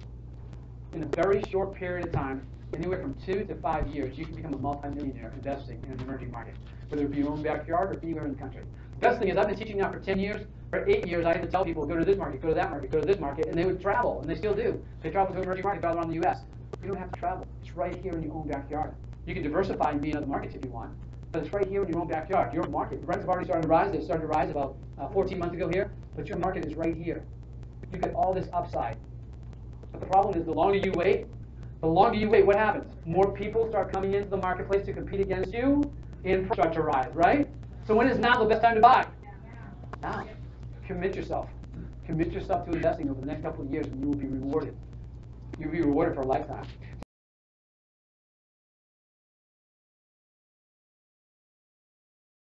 In a very short period of time, anywhere from 2 to 5 years, you can become a multimillionaire investing in an emerging market, whether it be your own backyard or anywhere in the country. The best thing is I've been teaching now for 10 years. For 8 years, I had to tell people, go to this market, go to that market, go to this market, and they would travel, and they still do. They travel to emerging markets all around the U.S. You don't have to travel. It's right here in your own backyard. You can diversify and be in other markets if you want, but it's right here in your own backyard. Your market. The rents have already started to rise. They started to rise about 14 months ago here, but your market is right here. You get all this upside. But the problem is the longer you wait, what happens? More people start coming into the marketplace to compete against you, and start to rise, right? So when is now the best time to buy? Now. Commit yourself. Commit yourself to investing over the next couple of years, and you will be rewarded. You'll be rewarded for a lifetime.